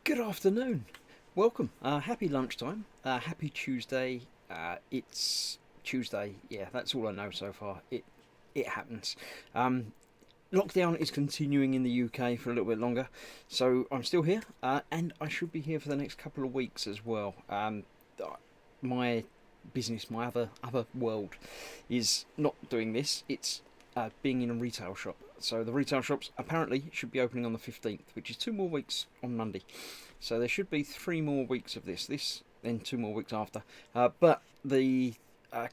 Good afternoon. Welcome. Happy lunchtime. Happy Tuesday. It's Tuesday. Yeah, that's all I know so far. It happens. Um, Lockdown is continuing in the UK for a little bit longer, so I'm still here, and I should be here for the next couple of weeks as well. My business, my other world, is not doing this. It's being in a retail shop. So the retail shops apparently should be opening on the 15th, which is 2 more weeks on Monday. So there should be 3 more weeks of this, then 2 more weeks after. But the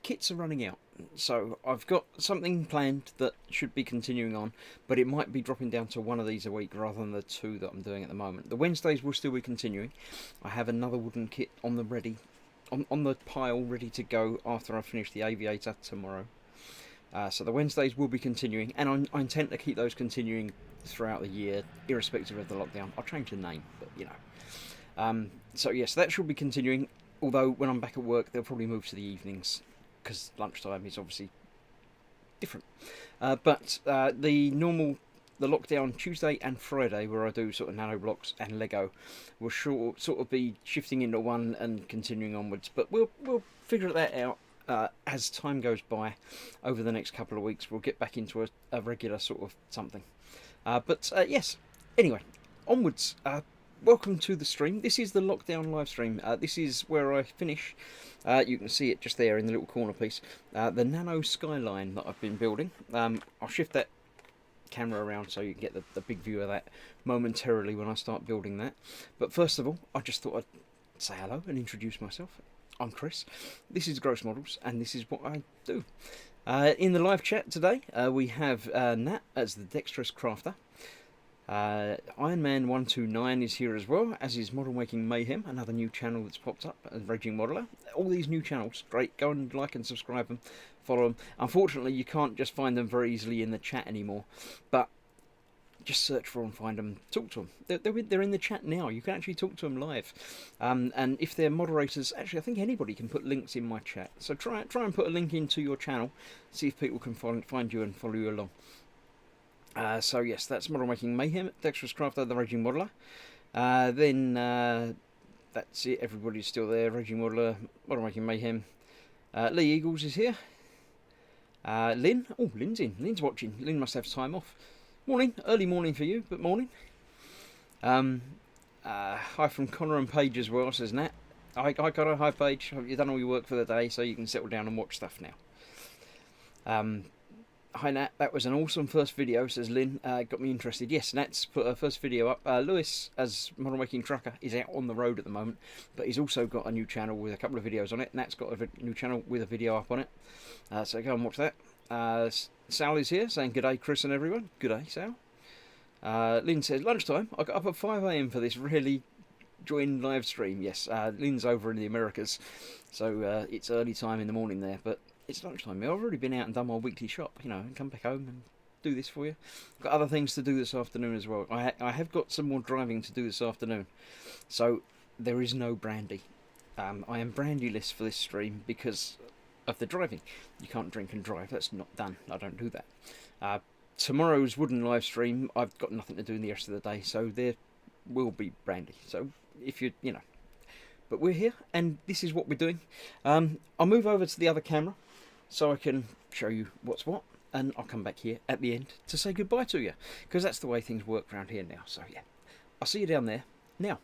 kits are running out. So I've got something planned that should be continuing on, but it might be dropping down to one of these a week rather than the two that I'm doing at the moment. The Wednesdays will still be continuing. I have another wooden kit on the on the pile ready to go after I finish the aviator tomorrow. So the Wednesdays will be continuing, and I intend to keep those continuing throughout the year, irrespective of the lockdown. I'll change the name, but you know. So yes, that should be continuing. Although when I'm back at work, they'll probably move to the evenings because lunchtime is obviously different. But the lockdown Tuesday and Friday, where I do sort of Nanoblocks and Lego, will sort of be shifting into one and continuing onwards. But we'll figure that out as time goes by over the next couple of weeks. We'll get back into a regular sort of something. But yes, anyway, onwards. Welcome to the stream. This is the lockdown live stream. This is where I finish. You can see it just there in the little corner piece. The Nano Skyline that I've been building. I'll shift that camera around so you can get the big view of that momentarily when I start building that. But first of all, I just thought I'd say hello and introduce myself. I'm Chris. This is Gross Models, and this is what I do. In the live chat today, we have Nat as the Dexterous Crafter. Ironman129 is here as well, as is Model Making Mayhem, another new channel that's popped up, a Raging Modeler. All these new channels, great. Go and like and subscribe them, follow them. Unfortunately, you can't just find them very easily in the chat anymore, but just search for them, find them, talk to them. They're in the chat now. You can actually talk to them live. And if they're moderators, actually, I think anybody can put links in my chat. So try and put a link into your channel, see if people can find you and follow you along. So yes, that's Model Making Mayhem, Dexterous Crafter, the Raging Modeler. Then that's it, everybody's still there, Raging Modeler, Model Making Mayhem. Lee Eagles is here. Lynn, oh, Lynn's in, Lynn's watching. Lynn must have time off. Morning, early morning for you, but morning. Hi from Connor and Paige as well, says Nat. Hi Connor, hi Paige, you've done all your work for the day, so you can settle down and watch stuff now. Hi Nat, that was an awesome first video, says Lynn. Got me interested. Yes, Nat's put her first video up. Lewis, as Model Making Trucker, is out on the road at the moment, but he's also got a new channel with a couple of videos on it. Nat's got a new channel with a video up on it, so go and watch that. Sal is here, saying good day Chris and everyone. Good day, Sal. Lynn says, lunchtime, I got up at 5 AM for this really joined live stream. Yes, Lynn's over in the Americas, so it's early time in the morning there, but it's lunchtime. I've already been out and done my weekly shop, you know, and come back home and do this for you. I've got other things to do this afternoon as well. I have got some more driving to do this afternoon, so there is no brandy. I am brandyless for this stream because of the driving. You can't drink and drive. That's not done. I don't do that. Tomorrow's wooden live stream, I've got nothing to do in the rest of the day, so there will be brandy. So if you know, but we're here, and this is what we're doing. I'll move over to the other camera so I can show you what's what, and I'll come back here at the end to say goodbye to you, because that's the way things work around here now. So yeah, I'll see you down there now.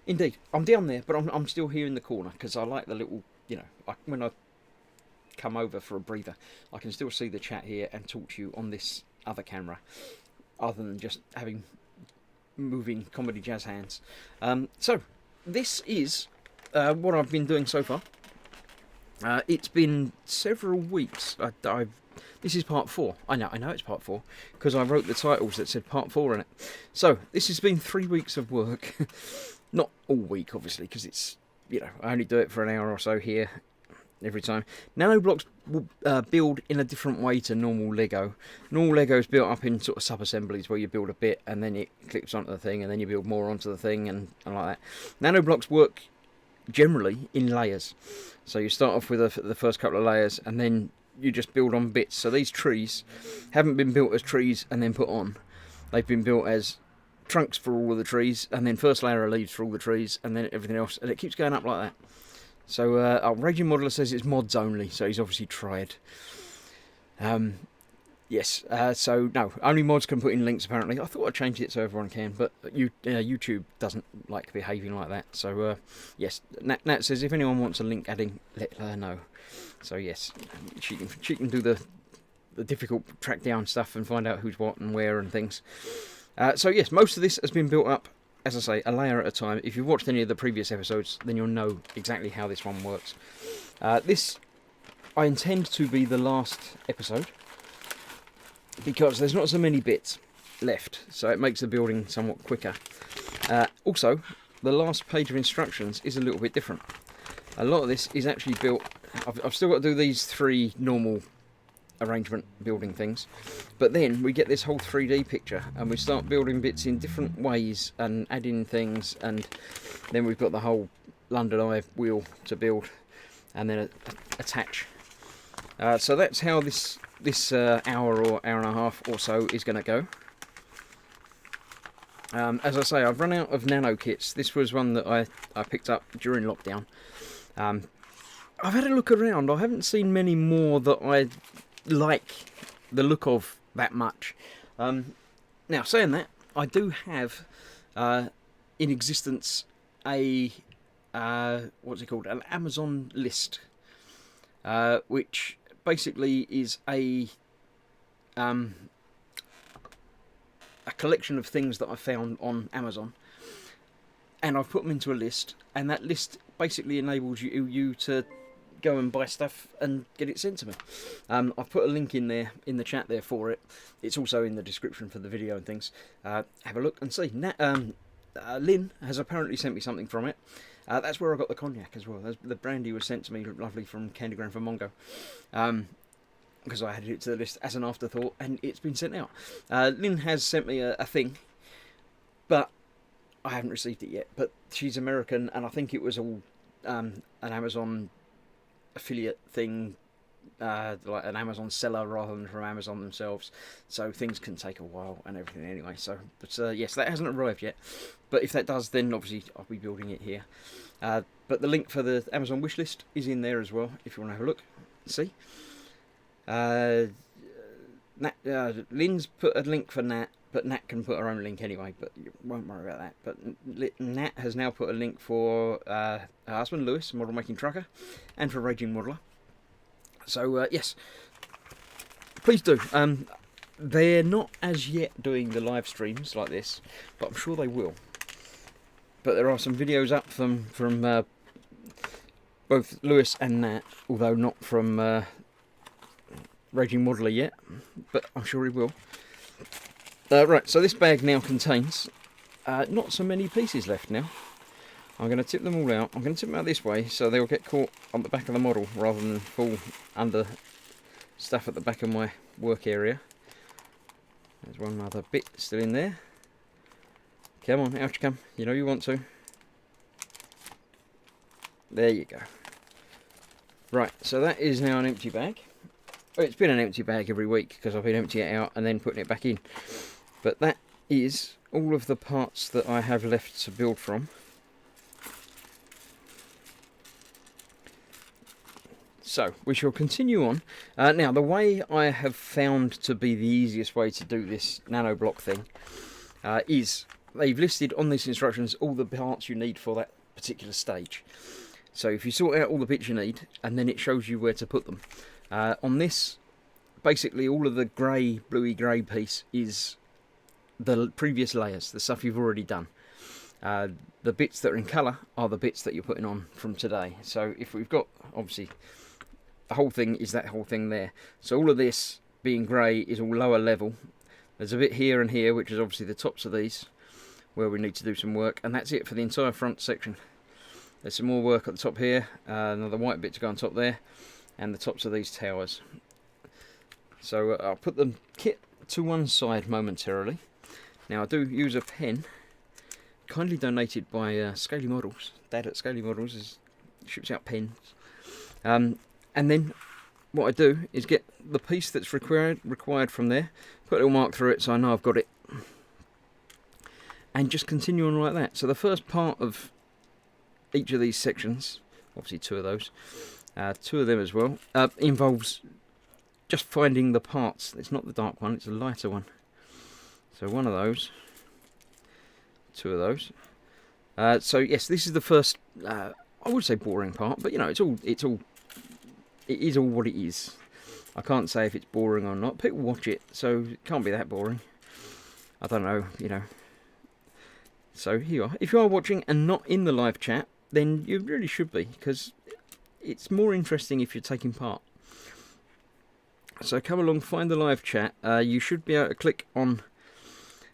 Indeed, I'm down there, but I'm still here in the corner because I like the little, you know, when I come over for a breather, I can still see the chat here and talk to you on this other camera, other than just having moving comedy jazz hands. So this is what I've been doing so far. It's been several weeks. This is part 4. I know it's part 4 because I wrote the titles that said part 4 in it. So this has been 3 weeks of work. Not all week, obviously, because it's, you know, I only do it for an hour or so here every time. Nanoblocks will build in a different way to normal Lego. Normal Lego is built up in sort of sub-assemblies where you build a bit and then it clips onto the thing and then you build more onto the thing and like that. Nanoblocks work generally in layers. So you start off with the first couple of layers and then you just build on bits. So these trees haven't been built as trees and then put on. They've been built as trunks for all of the trees, and then first layer of leaves for all the trees, and then everything else, and it keeps going up like that. So Raging Modeler says it's mods only, so he's obviously tried. Yes, so no, only mods can put in links apparently. I thought I'd change it so everyone can, but YouTube doesn't like behaving like that. So yes, Nat says if anyone wants a link adding, let her know. So yes, she can do the difficult track down stuff and find out who's what and where and things. So yes, most of this has been built up, as I say, a layer at a time. If you've watched any of the previous episodes, then you'll know exactly how this one works. This I intend to be the last episode, because there's not so many bits left, so it makes the building somewhat quicker. Also, the last page of instructions is a little bit different. A lot of this is actually built... I've still got to do these 3 normal arrangement building things, but then we get this whole 3D picture, and we start building bits in different ways and adding things, and then we've got the whole London Eye wheel to build and then attach. So that's how this hour or hour and a half or so is going to go. As I say, I've run out of nano kits. This was one that I picked up during lockdown. I've had a look around. I haven't seen many more that I like the look of that much. Now, saying that, I do have in existence a what's it called? An Amazon list, which basically is a collection of things that I found on Amazon, and I've put them into a list, and that list basically enables you to go and buy stuff and get it sent to me. I've put a link in there in the chat there for it. It's also in the description for the video and things. Have a look and see. Lynn has apparently sent me something from it. That's where I got the cognac as well. The brandy was sent to me lovely from Candygram for Mongo, because I added it to the list as an afterthought, and it's been sent out. Lynn has sent me a thing, but I haven't received it yet. But she's American, and I think it was all an Amazon affiliate thing, like an Amazon seller rather than from Amazon themselves, so things can take a while and everything anyway. So, but yes, that hasn't arrived yet, but if that does, then obviously I'll be building it here. But the link for the Amazon wishlist is in there as well, if you want to have a look and see. Lynn's put a link for Nat, but Nat can put her own link anyway, but you won't worry about that. But Nat has now put a link for her husband Lewis, Model Making Trucker, and for Raging Modeler. So yes, please do. They're not as yet doing the live streams like this, but I'm sure they will. But there are some videos up from both Lewis and Nat, although not from Raging Modeler yet, but I'm sure he will. Right, so this bag now contains not so many pieces left now. I'm going to tip them all out. I'm going to tip them out this way so they'll get caught on the back of the model rather than fall under stuff at the back of my work area. There's one other bit still in there. Come on, out you come. You know you want to. There you go. Right, so that is now an empty bag. Well, it's been an empty bag every week because I've been emptying it out and then putting it back in. But that is all of the parts that I have left to build from. So, we shall continue on. Now, the way I have found to be the easiest way to do this Nanoblock thing is they've listed on these instructions all the parts you need for that particular stage. So, if you sort out all the bits you need, and then it shows you where to put them. On this, basically all of the grey, bluey grey piece is the previous layers, the stuff you've already done. The bits that are in colour are the bits that you're putting on from today. So, if we've got, obviously, the whole thing is that whole thing there. So all of this being grey is all lower level. There's a bit here and here, which is obviously the tops of these, where we need to do some work. And that's it for the entire front section. There's some more work at the top here. Another white bit to go on top there. And the tops of these towers. So I'll put the kit to one side momentarily. Now I do use a pen, kindly donated by Scaly Models. Dad at Scaly Models ships out pens. And then what I do is get the piece that's required from there, put a little mark through it so I know I've got it. and just continue on like that. So the first part of each of these sections, obviously two of those, two of them as well, involves just finding the parts. It's not the dark one, it's a lighter one. So one of those, two of those. So yes, this is the first, I would say boring part, but you know, it is all what it is. I can't say if it's boring or not. People watch it, so it can't be that boring. I don't know, you know. So here you are. If you are watching and not in the live chat, then you really should be, because it's more interesting if you're taking part. So come along, find the live chat. You should be able to click on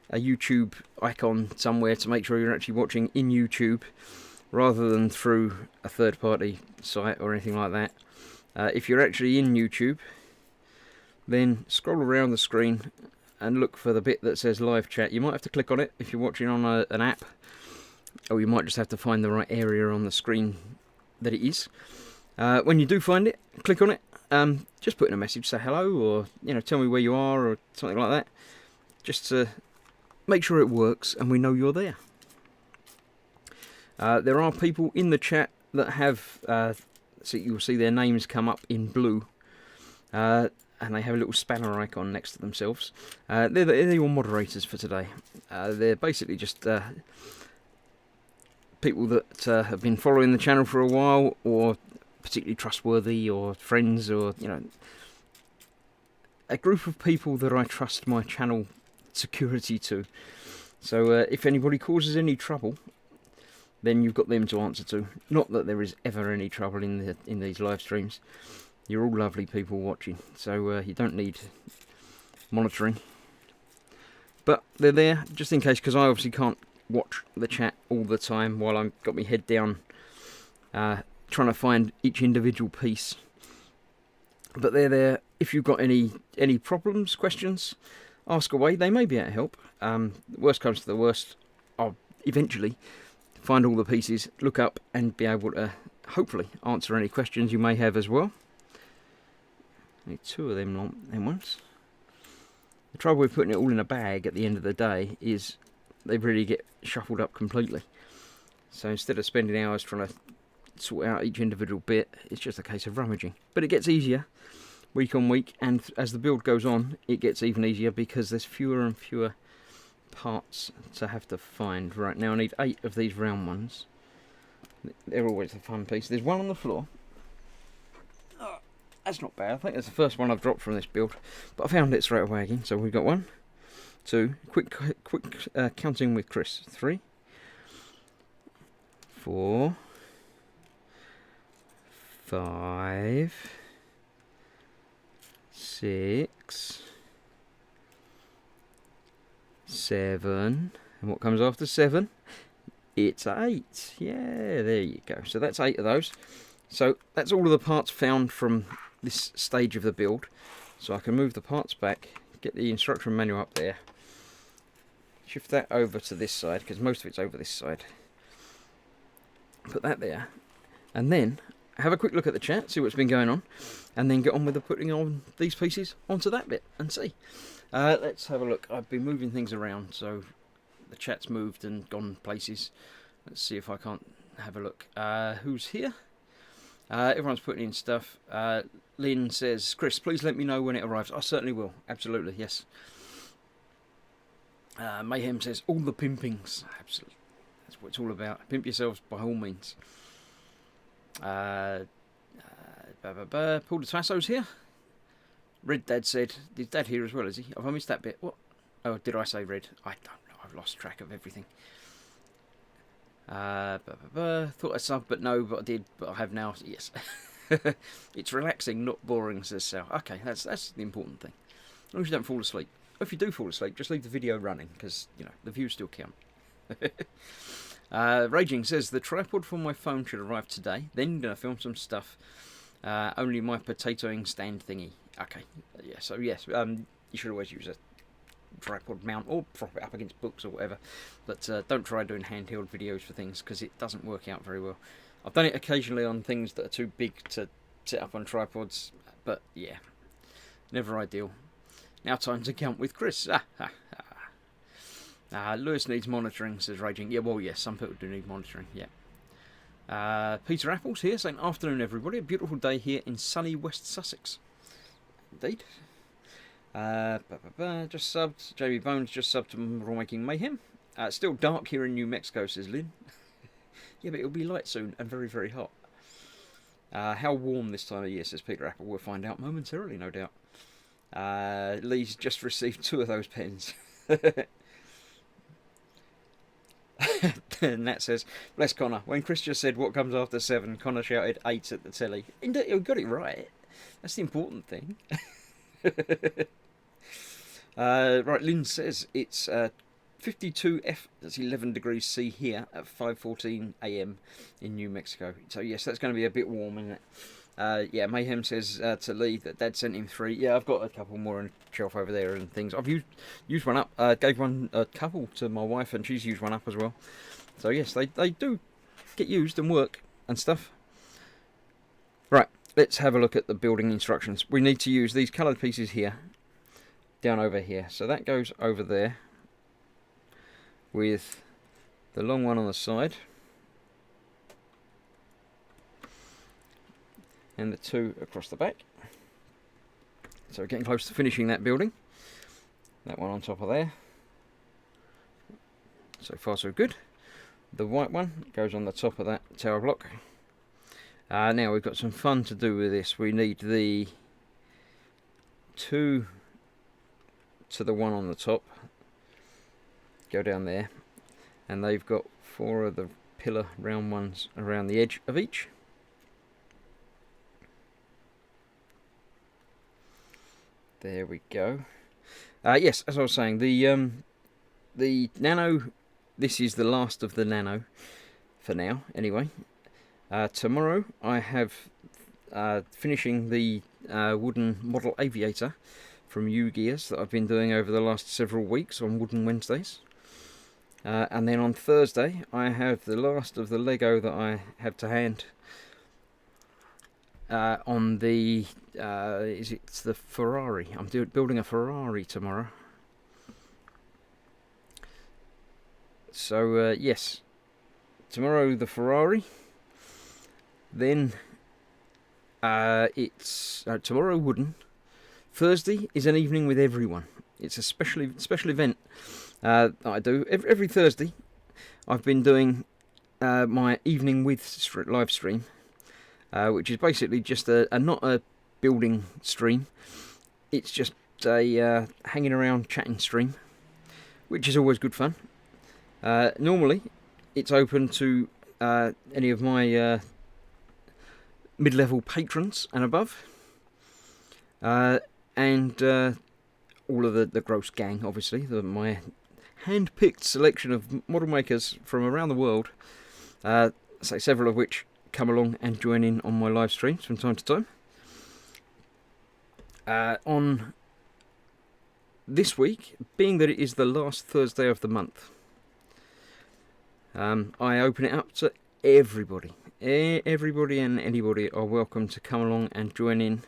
a YouTube icon somewhere to make sure you're actually watching in YouTube, rather than through a third-party site or anything like that. If you're actually in YouTube, then scroll around the screen and look for the bit that says live chat. You might have to click on it if you're watching on an app, or you might just have to find the right area on the screen that it is. When you do find it, click on it. Just put in a message, say hello, or you know, tell me where you are, or something like that, just to make sure it works and we know you're there. There are people in the chat that have, so you'll see their names come up in blue, and they have a little spanner icon next to themselves. They're your moderators for today. They're basically just people that have been following the channel for a while, or particularly trustworthy, or friends, or you know, a group of people that I trust my channel security to. So if anybody causes any trouble, then you've got them to answer to. Not that there is ever any trouble in these live streams. You're all lovely people watching, so you don't need monitoring. But they're there just in case, because I obviously can't watch the chat all the time while I've got my head down trying to find each individual piece. But they're there if you've got any problems, questions, ask away. They may be able to help. Worst comes to the worst, I'll eventually find all the pieces, look up, and be able to hopefully answer any questions you may have as well. Need two of them ones. The trouble with putting it all in a bag at the end of the day is they really get shuffled up completely. So instead of spending hours trying to sort out each individual bit, it's just a case of rummaging. But it gets easier week on week, and as the build goes on, it gets even easier because there's fewer and fewer parts to have to find. Right now I need 8 of these round ones. They're always the fun piece. There's one on the floor. Oh, that's not bad. I think that's the first one I've dropped from this build, but I found it straight away again. So we've got 1, 2, quick counting with Chris. 3, 4, 5, 6, 7, and what comes after 7? It's 8. Yeah, there you go. So that's 8 of those. So that's all of the parts found from this stage of the build. So I can move the parts back, get the instruction manual up there, shift that over to this side, because most of it's over this side. Put that there, and then have a quick look at the chat, see what's been going on, and then get on with the putting on these pieces onto that bit and see. Let's have a look. I've been moving things around, so the chat's moved and gone places. Let's see if I can't have a look. Who's here? Everyone's putting in stuff. Lynn says, Chris, please let me know when it arrives. I certainly will. Absolutely, yes. Mayhem says, all the pimpings. Absolutely. That's what it's all about. Pimp yourselves by all means. Paul de Tasso's here. Red Dad said, is Dad here as well, is he? Have I missed that bit? What? Oh, did I say Red? I don't know. I've lost track of everything. Thought I subbed, but no, but I did, but I have now. Yes. It's relaxing, not boring, says Sal. Okay, that's the important thing. As long as you don't fall asleep. If you do fall asleep, just leave the video running, because, you know, the views still count. Raging says, the tripod for my phone should arrive today. Then going to film some stuff. Only my potatoing stand thingy. Okay, yeah, so yes, you should always use a tripod mount or prop it up against books or whatever. But don't try doing handheld videos for things, because it doesn't work out very well. I've done it occasionally on things that are too big to set up on tripods, but yeah, never ideal. Now time to count with Chris. Lewis needs monitoring, says Raging. Yeah, well, yes, some people do need monitoring, yeah. Peter Apples here saying, afternoon, everybody. A beautiful day here in sunny West Sussex. Indeed. Just subbed. JB Bones just subbed to Model Making Mayhem. Still dark here in New Mexico, says Lynn. Yeah, but it'll be light soon and very, very hot. How warm this time of year, says Peter Apple. We'll find out momentarily, no doubt. Lee's just received 2 of those pens. Nat says, bless Connor. When Chris just said what comes after 7, Connor shouted 8 at the telly. Indeed, you got it right. That's the important thing. Right, Lynn says it's 52F, that's 11 degrees C here at 5:14 AM in New Mexico. So yes, that's going to be a bit warm, isn't it? Yeah, Mayhem says to Lee that Dad sent him 3. Yeah, I've got a couple more on the shelf over there and things. I've used one up. Gave a couple to my wife, and she's used one up as well. So yes, they do get used and work and stuff. Right, let's have a look at the building instructions. We need to use these coloured pieces here, down over here. So that goes over there, with the long one on the side and the 2 across the back. So we're getting close to finishing that building. That one on top of there. So far so good. The white one goes on the top of that tower block. Now we've got some fun to do with this. We need the 2 to the one on the top. Go down there, and they've got 4 of the pillar round ones around the edge of each. There we go. Yes, as I was saying, the Nano, this is the last of the Nano for now anyway. Tomorrow I have finishing the wooden model aviator from U-Gears that I've been doing over the last several weeks on Wooden Wednesdays. And then on Thursday I have the last of the Lego that I have to hand on the it's the Ferrari. I'm building a Ferrari tomorrow. So yes, tomorrow the Ferrari. Then it's tomorrow wooden. Thursday is an evening with everyone. It's a special event that I do every Thursday. I've been doing my evening with live stream, which is basically just not a building stream. It's just a hanging around chatting stream, which is always good fun. Normally, it's open to any of my mid-level patrons and above, and all of the gross gang, obviously, my hand-picked selection of model makers from around the world, say several of which come along and join in on my live streams from time to time. On this week, being that it is the last Thursday of the month, I open it up to everybody. Everybody and anybody are welcome to come along and join in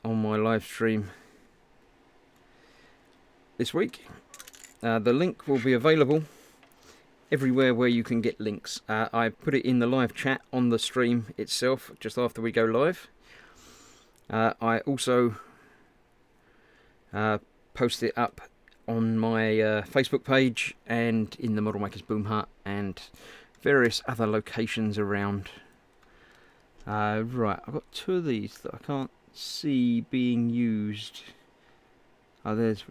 on my live stream this week. The link will be available everywhere where you can get links. I put it in the live chat on the stream itself just after we go live. I also post it up on my Facebook page and in the Model Makers Boom Hut and various other locations around. Right, I've got 2 of these that I can't see being used. Oh, there's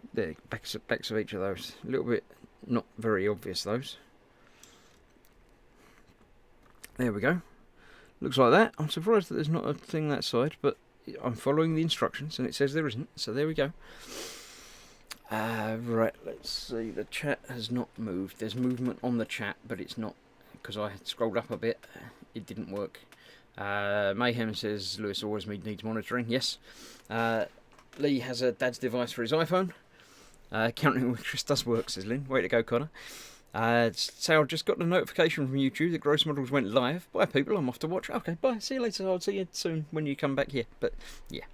backs of each of those. A little bit not very obvious, those. There we go. Looks like that. I'm surprised that there's not a thing that side, but I'm following the instructions and it says there isn't, so there we go. Right, let's see. The chat has not moved. There's movement on the chat, but it's not, because I had scrolled up a bit. It didn't work. Mayhem says Lewis always needs monitoring. Yes. Lee has a dad's device for his iPhone. Counting with Chris does work, says Lynn. Way to go, Connor. So I just got the notification from YouTube that Gross Models went live. Bye, people. I'm off to watch. Okay, bye. See you later. I'll see you soon when you come back here. But yeah.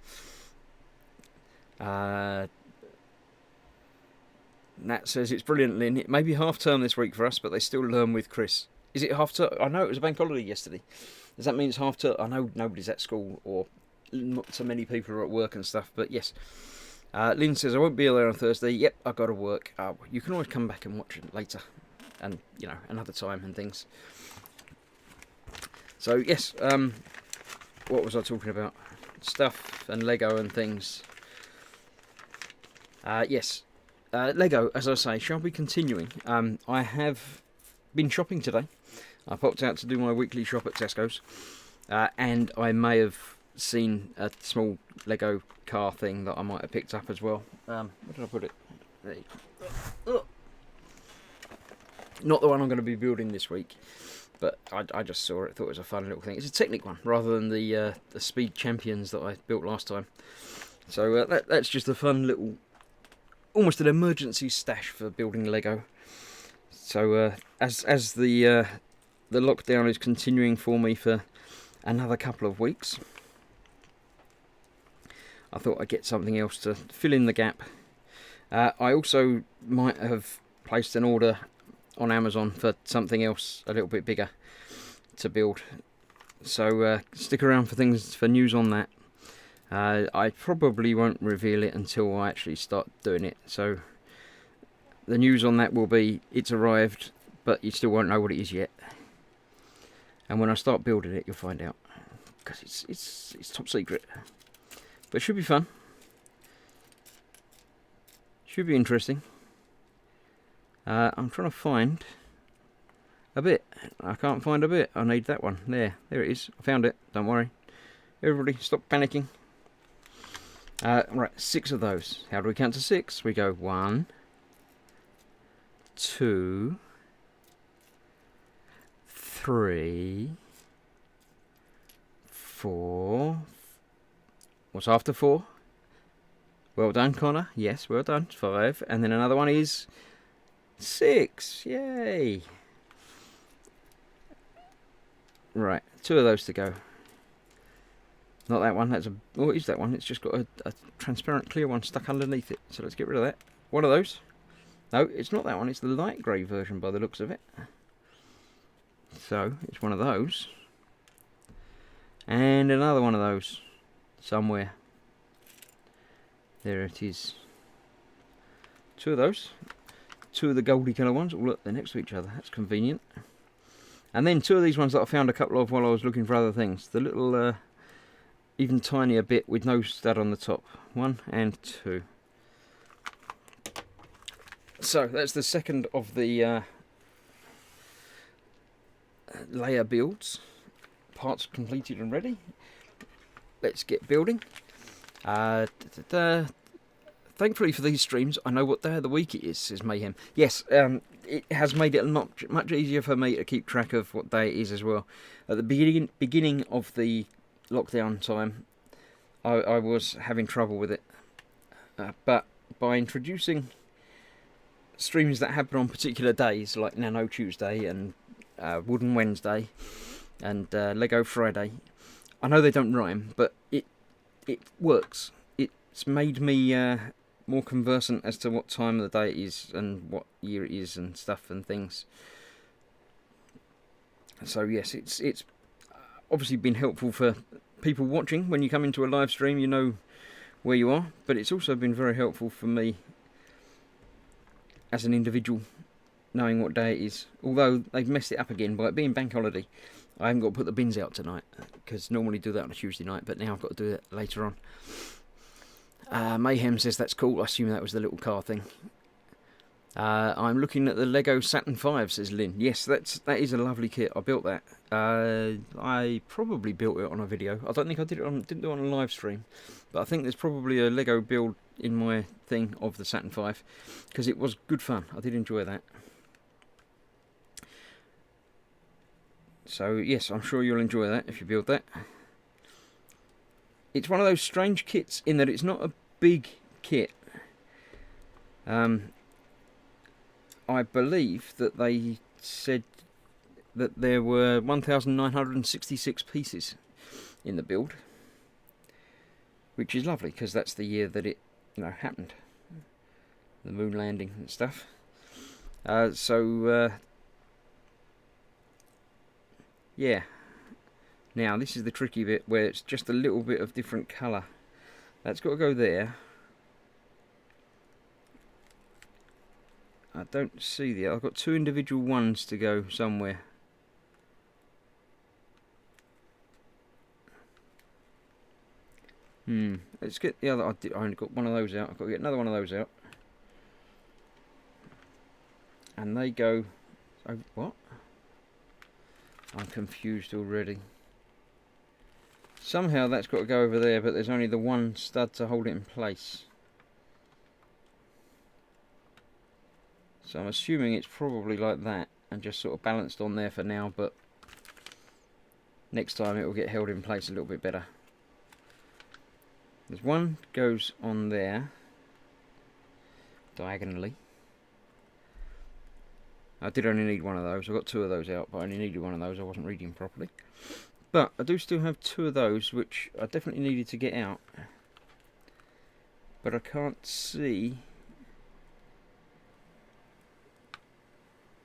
Nat says it's brilliant, Lynn. It may be half term this week for us, but they still learn with Chris. Is it half term? I know it was a bank holiday yesterday. Does that mean it's half term? I know nobody's at school, or not so many people are at work and stuff, but yes. Lynn says I won't be there on Thursday. Yep, I've got to work. You can always come back and watch it later, and you know, another time and things. So yes, what was I talking about? Stuff and Lego and things. Yes, Lego, as I say, shall be continuing. I have been shopping today. I popped out to do my weekly shop at Tesco's, and I may have seen a small Lego car thing that I might have picked up as well. Where did I put it? There you go. Not the one I'm going to be building this week, but I just saw it, thought it was a fun little thing. It's a Technic one, rather than the Speed Champions that I built last time. So that's just a fun little, almost an emergency stash for building Lego. So as the lockdown is continuing for me for another couple of weeks, I thought I'd get something else to fill in the gap. I also might have placed an order on Amazon for something else a little bit bigger to build. So stick around for news on that. I probably won't reveal it until I actually start doing it. So the news on that will be it's arrived, but you still won't know what it is yet. And when I start building it, you'll find out, because it's top secret. But it should be fun. Should be interesting. I'm trying to find a bit. I can't find a bit. I need that one. There it is. I found it. Don't worry. Everybody, stop panicking. Right, 6 of those. How do we count to 6? We go 1, 2, 3, 4. What's after 4? Well done, Connor. Yes, well done. 5. And then another one is 6. Yay. Right, 2 of those to go. Not that one. What is that one? It's just got a transparent clear one stuck underneath it. So let's get rid of that. One of those. No, it's not that one. It's the light grey version by the looks of it. So it's one of those. And another one of those. Somewhere. There it is. 2 of those. 2 of the goldy colour ones. Oh look, they're next to each other. That's convenient. And then 2 of these ones that I found a couple of while I was looking for other things. The little, even tinier bit with no stud on the top. 1 and 2. So that's the second of the layer builds. Parts completed and ready. Let's get building. Thankfully for these streams, I know what day of the week it is, says Mayhem. Yes, it has made it much easier for me to keep track of what day it is as well. At the beginning of the lockdown time, I was having trouble with it. But by introducing streams that happen on particular days, like Nano Tuesday and Wooden Wednesday and Lego Friday, I know they don't rhyme, but it works. It's made me more conversant as to what time of the day it is and what year it is and stuff and things. So yes, it's obviously been helpful for people watching. When you come into a live stream, you know where you are, but it's also been very helpful for me as an individual, knowing what day it is. Although they've messed it up again by it being bank holiday. I haven't got to put the bins out tonight, because normally do that on a Tuesday night, but now I've got to do it later on. Mayhem says that's cool. I assume that was the little car thing. I'm looking at the Lego Saturn V, says Lynn. Yes, that is a lovely kit. I built that. I probably built it on a video. I don't think I didn't do it on a live stream, but I think there's probably a Lego build in my thing of the Saturn V, because it was good fun. I did enjoy that. So yes, I'm sure you'll enjoy that if you build that. It's one of those strange kits in that it's not a big kit. I believe that they said that there were 1,966 pieces in the build, which is lovely because that's the year that it happened. the moon landing and stuff. Yeah. Now this is the tricky bit where it's just a little bit of different colour. That's got to go there. I don't see the other. I've got two individual ones to go somewhere. Let's get the other. I only got one of those out. I've got to get another one of those out. And they go. Oh, what? I'm confused already. Somehow that's got to go over there, but there's only the one stud to hold it in place. So I'm assuming it's probably like that and just sort of balanced on there for now, but next time it will get held in place a little bit better. There's one goes on there diagonally. I did only need one of those. I got two of those out, but I only needed one of those. I wasn't reading properly. But I do still have two of those, which I definitely needed to get out. But I can't see.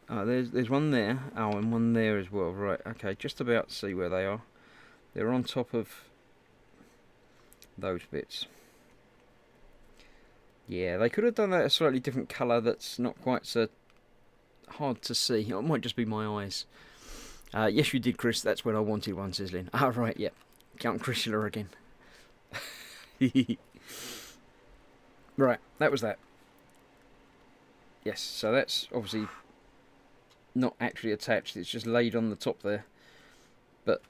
Oh, there's one there. Oh, and one there as well. Right, okay, just about to see where they are. They're on top of those bits. Yeah, they could have done that a slightly different colour that's not quite so hard to see. It might just be my eyes. Yes, you did, Chris. That's when I wanted one, Sizzling. Ah, right, yep. Count Chrysler again. Right, that was that. Yes, so that's obviously not actually attached. It's just laid on the top there. But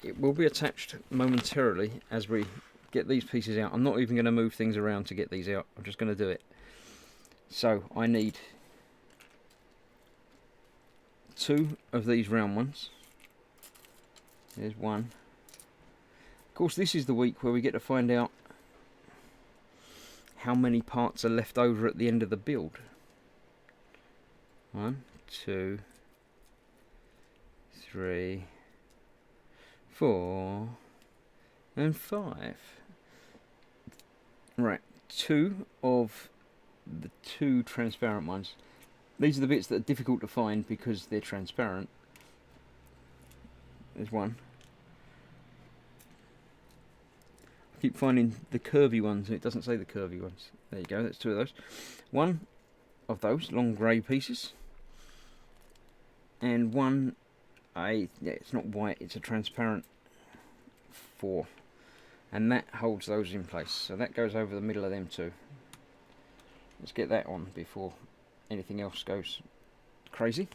it will be attached momentarily as we get these pieces out. I'm not even going to move things around to get these out. I'm just going to do it. So I need two of these round ones. There's one. Of course, this is the week where we get to find out how many parts are left over at the end of the build. 1, 2, 3, 4, and 5. Right, two of the two transparent ones. These are the bits that are difficult to find because they're transparent. There's one. I keep finding the curvy ones and it doesn't say the curvy ones. There you go, that's two of those. One of those long grey pieces. And one, yeah, it's not white, it's a transparent 4. And that holds those in place. So that goes over the middle of them two. Let's get that on before anything else goes crazy.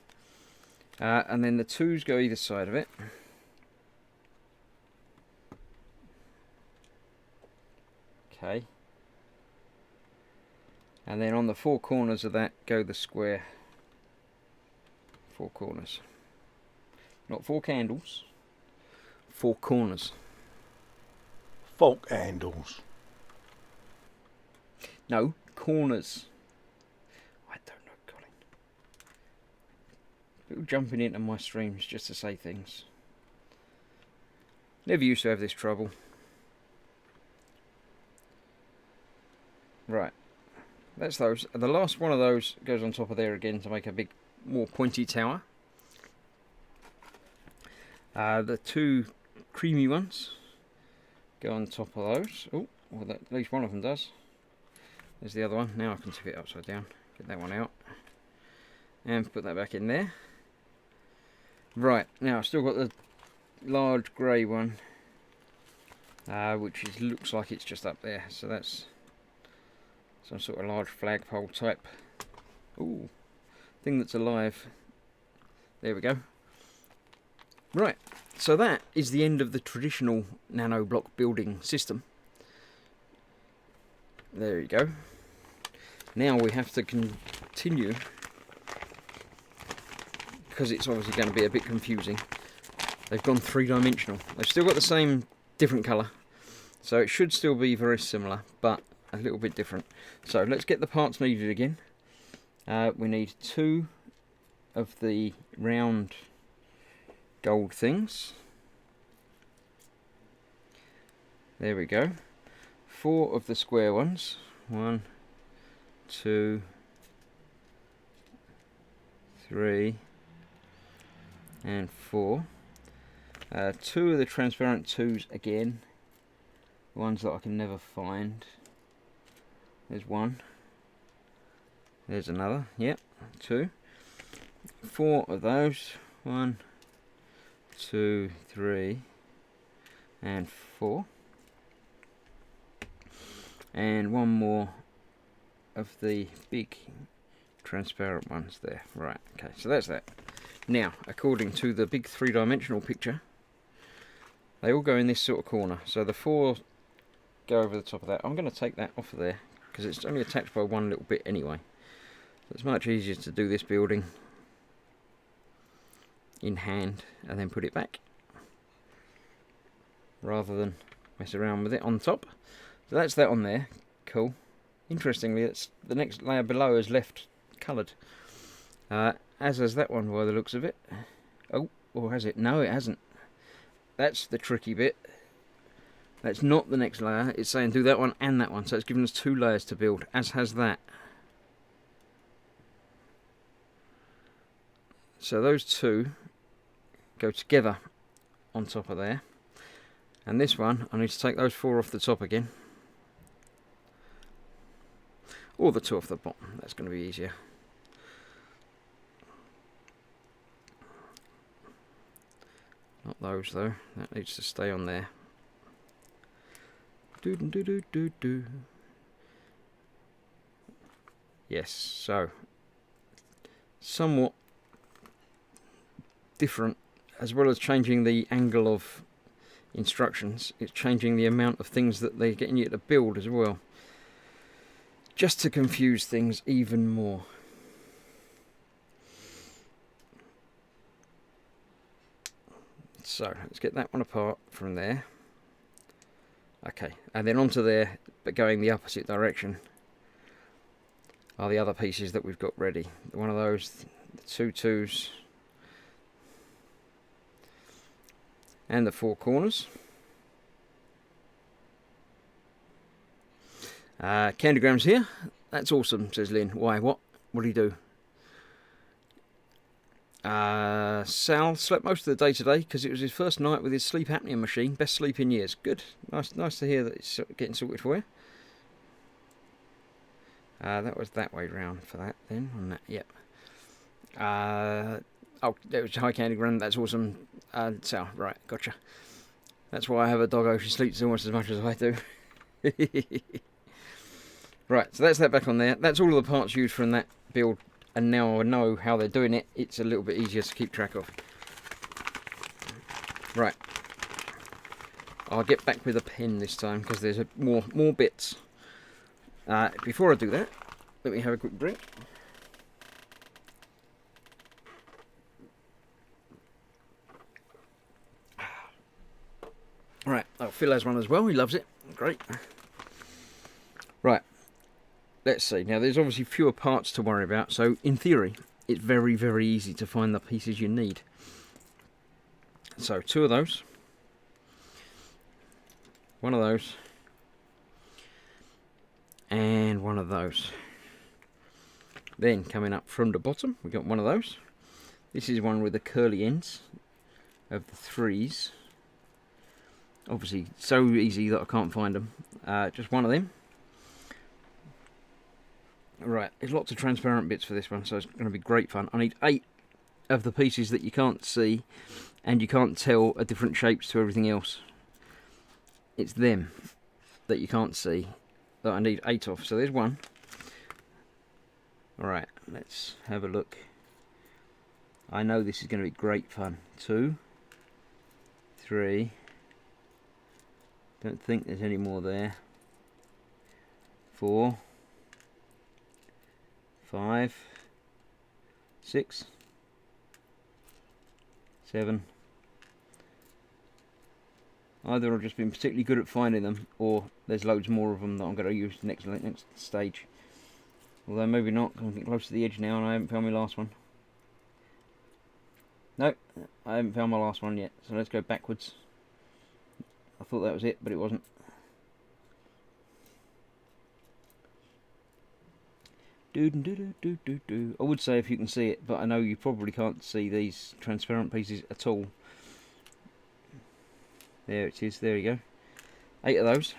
And then the 2s go either side of it. Okay. And then on the 4 corners of that go the square 4 corners. Not 4 candles. 4 corners. Fork handles. No, corners. I don't know, Colin. People jumping into my streams just to say things. Never used to have this trouble. Right. That's those. The last one of those goes on top of there again to make a big, more pointy tower. The 2 creamy ones go on top of those. Oh, well, at least one of them does. There's the other one. Now I can tip it upside down. Get that one out. And put that back in there. Right, now I've still got the large grey one. Which looks like it's just up there. So that's some sort of large flagpole type. Ooh, thing that's alive. There we go. Right, so that is the end of the traditional Nanoblock building system. There you go. Now we have to continue, because it's obviously going to be a bit confusing. They've gone 3-dimensional. They've still got the same different colour, so it should still be very similar, but a little bit different. So let's get the parts needed again. We need 2 of the round gold things. There we go. 4 of the square ones. 1, 2, 3, and 4. 2 of the transparent 2s again, ones that I can never find. There's one, there's another, yep, 2. 4 of those, 1, 2, 3, and 4. And one more of the big transparent ones there. Right, okay, so that's that. Now, according to the big 3-dimensional picture, they all go in this sort of corner. So the 4 go over the top of that. I'm going to take that off of there because it's only attached by one little bit anyway. So it's much easier to do this building in hand and then put it back rather than mess around with it on top. So that's that on there. Cool. Interestingly, it's the next layer below is left coloured. As has that one by the looks of it. Oh, or has it? No, it hasn't. That's the tricky bit. That's not the next layer. It's saying do that one and that one. So it's given us 2 layers to build, as has that. So those 2 go together on top of there. And this one, I need to take those 4 off the top again. Or the 2 off the bottom. That's going to be easier. Not those though. That needs to stay on there. Do do do do do. Yes, so somewhat different, as well as changing the angle of instructions, it's changing the amount of things that they're getting you to build as well, just to confuse things even more. So let's get that one apart from there. Okay, and then onto there, but going the opposite direction, are the other pieces that we've got ready. One of those, the 2 2s, and the 4 corners. Candygrams here. That's awesome, says Lynn. Why? What? What do you do? Sal slept most of the day today because it was his first night with his sleep apnea machine. Best sleep in years. Good. Nice to hear that it's getting sorted for you. That was that way round for that then. On that, yep. Oh, there was Hi Candygram. That's awesome. Sal, right, gotcha. That's why I have a doggo. She sleeps almost as much as I do. Right, so that's that back on there. That's all of the parts used from that build. And now I know how they're doing it, it's a little bit easier to keep track of. Right. I'll get back with a pen this time because there's more bits. Before I do that, let me have a quick drink. Right, Phil has one as well, he loves it. Great. Right. Let's see, now there's obviously fewer parts to worry about, so in theory it's very, very easy to find the pieces you need. So 2 of those, 1 of those, and 1 of those. Then coming up from the bottom, we've got 1 of those. This is one with the curly ends of the 3s. Obviously so easy that I can't find them. Just 1 of them. Right, there's lots of transparent bits for this one, so it's going to be great fun. I need 8 of the pieces that you can't see, and you can't tell are different shapes to everything else. It's them that you can't see that I need 8 of. So there's 1. Alright, let's have a look. I know this is going to be great fun. 2, 3. Don't think there's any more there. 4. 5, 6, 7. Either I've just been particularly good at finding them, or there's loads more of them that I'm going to use next stage. Although maybe not, because I'm getting close to the edge now and I haven't found my last one. No, I haven't found my last one yet, so let's go backwards. I thought that was it, but it wasn't. I would say if you can see it, but I know you probably can't see these transparent pieces at all. There it is, there you go. 8 of those.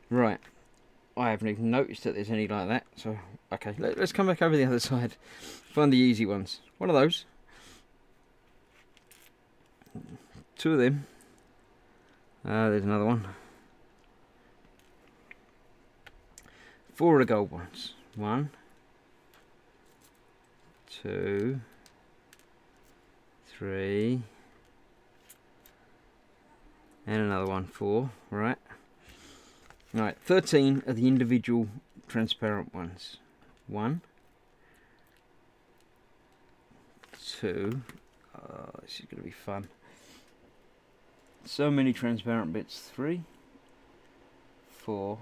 Right. I haven't even noticed that there's any like that. So, okay, let's come back over the other side. Find the easy ones. One of those. 2 of them. There's another one. 4 of the gold ones. 1, 2, 3, and another one. 4. Right. Right. 13 of the individual transparent ones. 1, 2. Oh, this is going to be fun. So many transparent bits. 3, 4.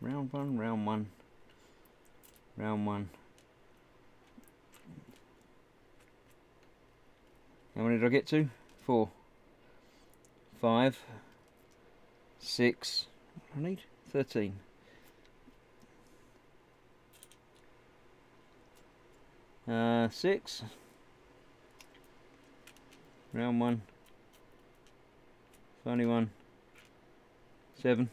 Round 1, round 1, round 1. How many did I get to? 4, 5, 6. I need 13. Six. Round 1. Funny one. 7.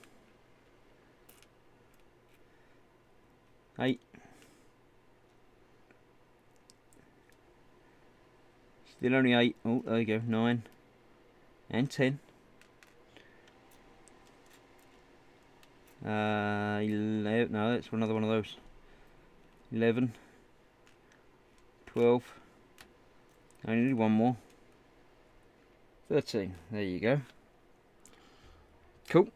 8. Still only 8. Oh, there you go. 9. And 10. 11. No, that's another one of those. 11. 12. I only need one more. 13. There you go. Cool.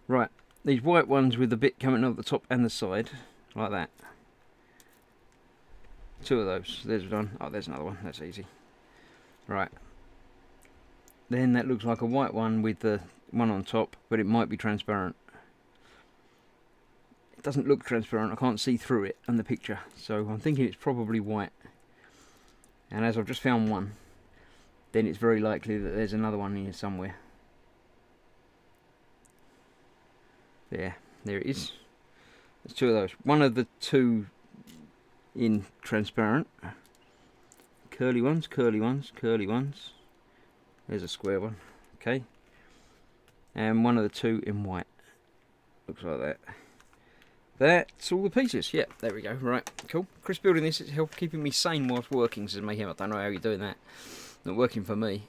Right. These white ones with the bit coming up the top and the side, like that. 2 of those. There's one. Oh, there's another one. That's easy. Right. Then that looks like a white one with the one on top, but it might be transparent. It doesn't look transparent. I can't see through it in the picture, so I'm thinking it's probably white. And as I've just found one, then it's very likely that there's another one in here somewhere. There it is. There's 2 of those. One of the 2 in transparent. Curly ones, curly ones, curly ones. There's a square one. Okay. And one of the 2 in white. Looks like that. That's all the pieces. Yep, there we go. Right, cool. Chris building this. It's helped keeping me sane whilst working, says Mayhem. I don't know how you're doing that. Not working for me.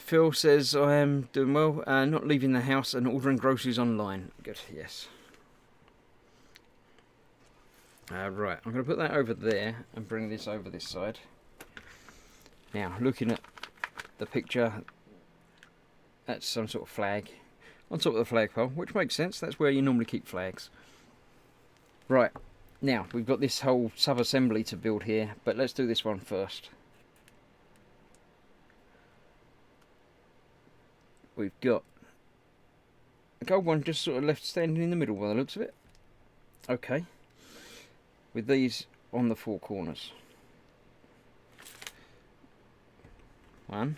Phil says I am doing well, not leaving the house and ordering groceries online. Good, yes. Right, I'm going to put that over there and bring this over this side. Now, looking at the picture, that's some sort of flag on top of the flagpole, which makes sense. That's where you normally keep flags. Right, now we've got this whole sub-assembly to build here, but let's do this one first. We've got a gold one just sort of left standing in the middle by the looks of it. Okay. With these on the 4 corners. 1,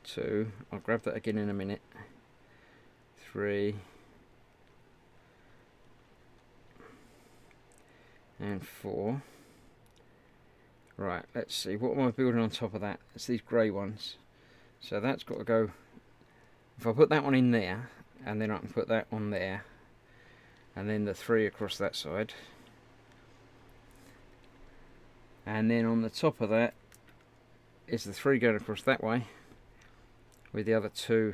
2. I'll grab that again in a minute. 3. And 4. Right, let's see, what am I building on top of that? It's these grey ones. So that's got to go, if I put that one in there, and then I can put that on there, and then the 3 across that side. And then on the top of that is the 3 going across that way, with the other 2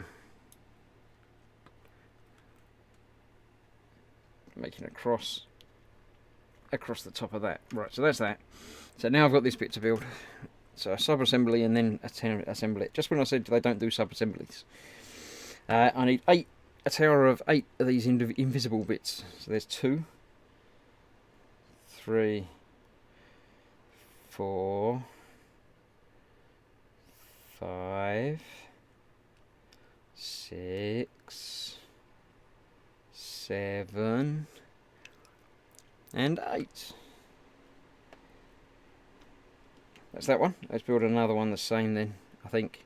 making a cross across the top of that. Right, so that's that. So now I've got this bit to build. So a sub-assembly and then assemble it. Just when I said they don't do sub-assemblies. I need a tower of 8 of these invisible bits. So there's 2, 3, 4, 5, 6, 7, and 8. That's that one. Let's build another one the same then, I think.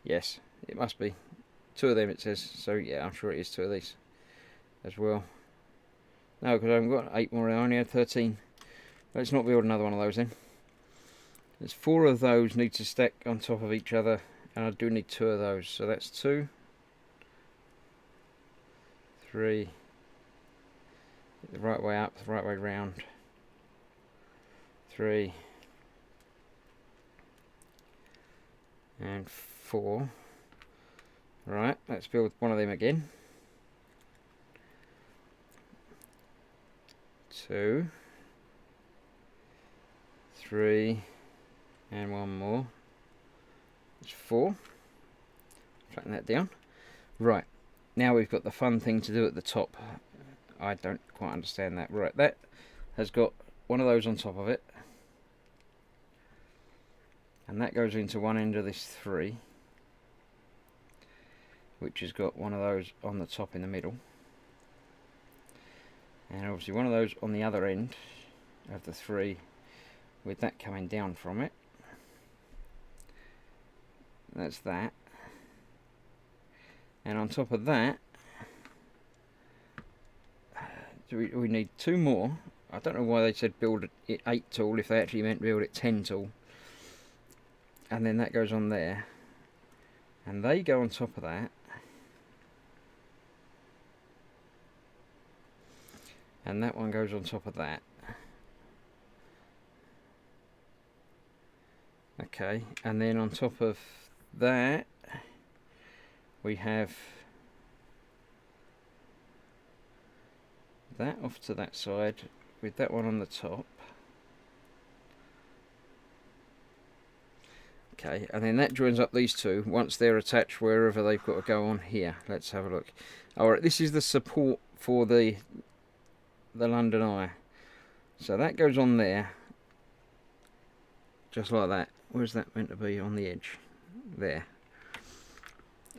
Yes, it must be. 2 of them it says, so yeah, I'm sure it is 2 of these as well. No, because I haven't got 8 more, I only had 13. Let's not build another one of those then. There's 4 of those need to stack on top of each other, and I do need 2 of those, so that's 2, 3, the right way up, the right way round, 3, and 4. Right, let's build one of them again. 2, 3, and 1 more. It's 4. Flatten that down. Right, now we've got the fun thing to do at the top. I don't quite understand that. Right, that has got one of those on top of it, and that goes into one end of this 3, which has got one of those on the top in the middle, and obviously one of those on the other end of the 3, with that coming down from it. That's that. And on top of that, we need 2 more. I don't know why they said build it 8 tall if they actually meant build it 10 tall. And then that goes on there, and they go on top of that, and that one goes on top of that. Okay, and then on top of that we have that off to that side with that one on the top. Okay, and then that joins up these 2 once they're attached wherever they've got to go on here. Let's have a look. Alright, this is the support for the London Eye. So that goes on there, just like that. Where's that meant to be? On the edge. There.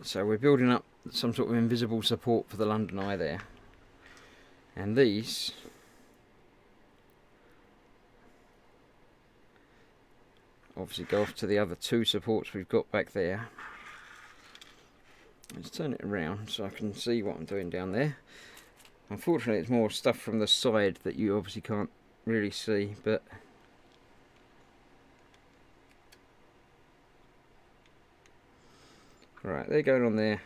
So we're building up some sort of invisible support for the London Eye there. And these obviously go off to the other 2 supports we've got back there. Let's turn it around so I can see what I'm doing down there. Unfortunately it's more stuff from the side that you obviously can't really see, but right, they're going on there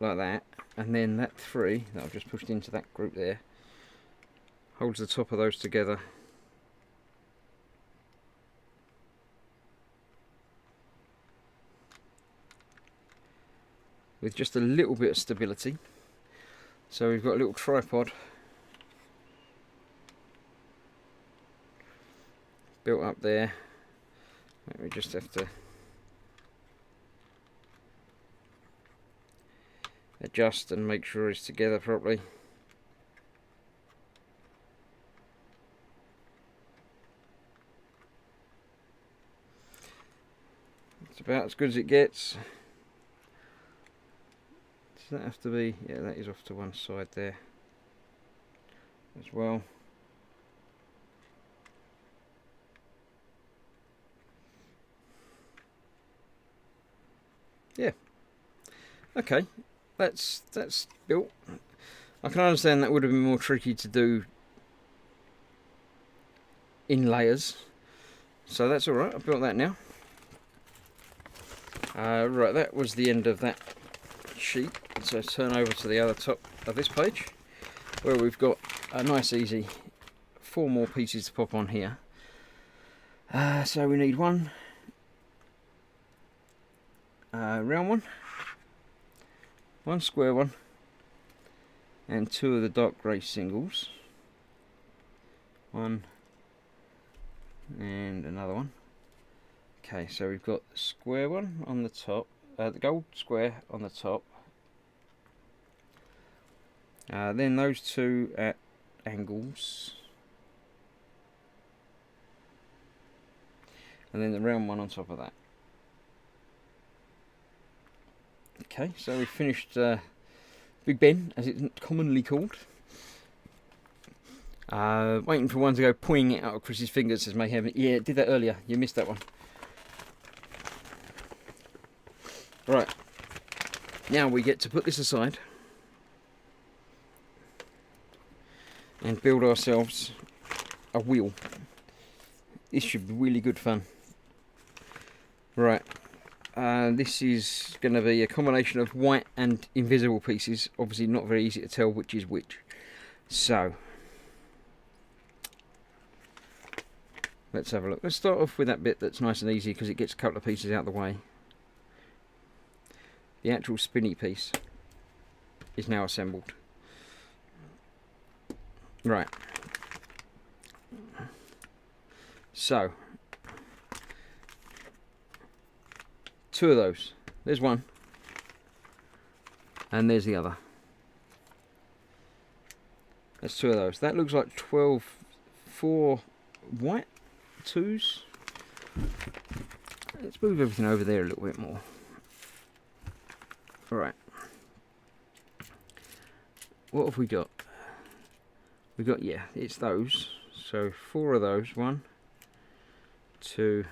like that, and then that 3 that I've just pushed into that group there holds the top of those together. With just a little bit of stability. So we've got a little tripod built up there. We just have to adjust and make sure it's together properly. It's about as good as it gets. Does that have to be? Yeah, that is off to one side there as well. Yeah. Okay. That's built. I can understand that would have been more tricky to do in layers, so that's alright. I've built that now. Right, that was the end of that sheet. So turn over to the other top of this page, where we've got a nice easy 4 more pieces to pop on here. So we need 1 round one, 1 square one, and 2 of the dark grey singles. 1 and another one. Okay, so we've got the square one on the top, the gold square on the top. Then those 2 at angles, and then the round one on top of that. Okay, so we've finished Big Ben, as it's commonly called. Waiting for one to go poing it out of Chris's fingers, says Mayhem. Yeah, did that earlier. You missed that one. Right, now we get to put this aside and build ourselves a wheel. This should be really good fun. Right, this is going to be a combination of white and invisible pieces. Obviously not very easy to tell which is which. So, let's have a look. Let's start off with that bit that's nice and easy because it gets a couple of pieces out of the way. The actual spinny piece is now assembled. Right. So, 2 of those. There's one. And there's the other. That's 2 of those. That looks like 12, 4 white 2s. Let's move everything over there a little bit more. Alright. What have we got? We got, yeah, it's those. So 4 of those. 1, 2,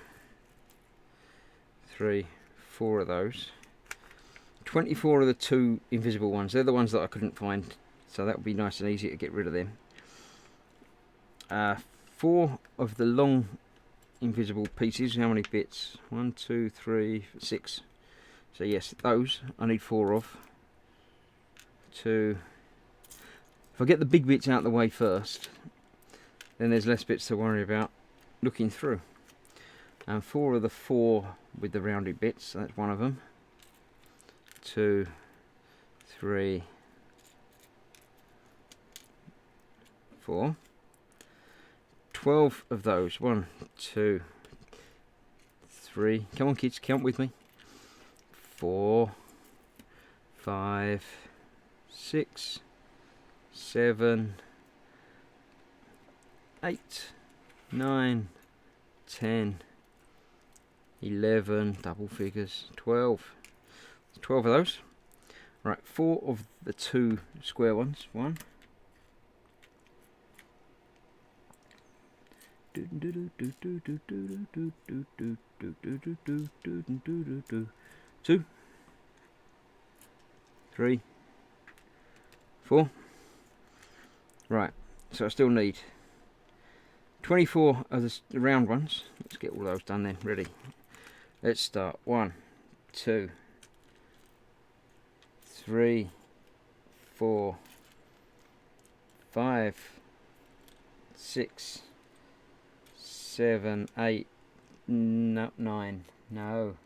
3, 4 of those. 24 of the 2 invisible ones. They're the ones that I couldn't find. So that would be nice and easy to get rid of them. 4 of the long invisible pieces. How many bits? 1, 2, 3, 6. So yes, those I need 4 of. 2. If I get the big bits out of the way first, then there's less bits to worry about looking through. And 4 of the 4 with the rounded bits. So that's one of them. 2, 3, 4. 12 of those. 1, 2, 3. Come on, kids, count with me. 4, 5, 6, 7, 8, 9, 10, 11, double figures, 12. 12 of those. Right, 4 of the 2 square ones. 1. 2, 3, 4. Right, so I still need 24 of the round ones. Let's get all those done then. Ready? Let's start. 1, 2, 3, 4, 5, 6, 7, 8, no, 9, no,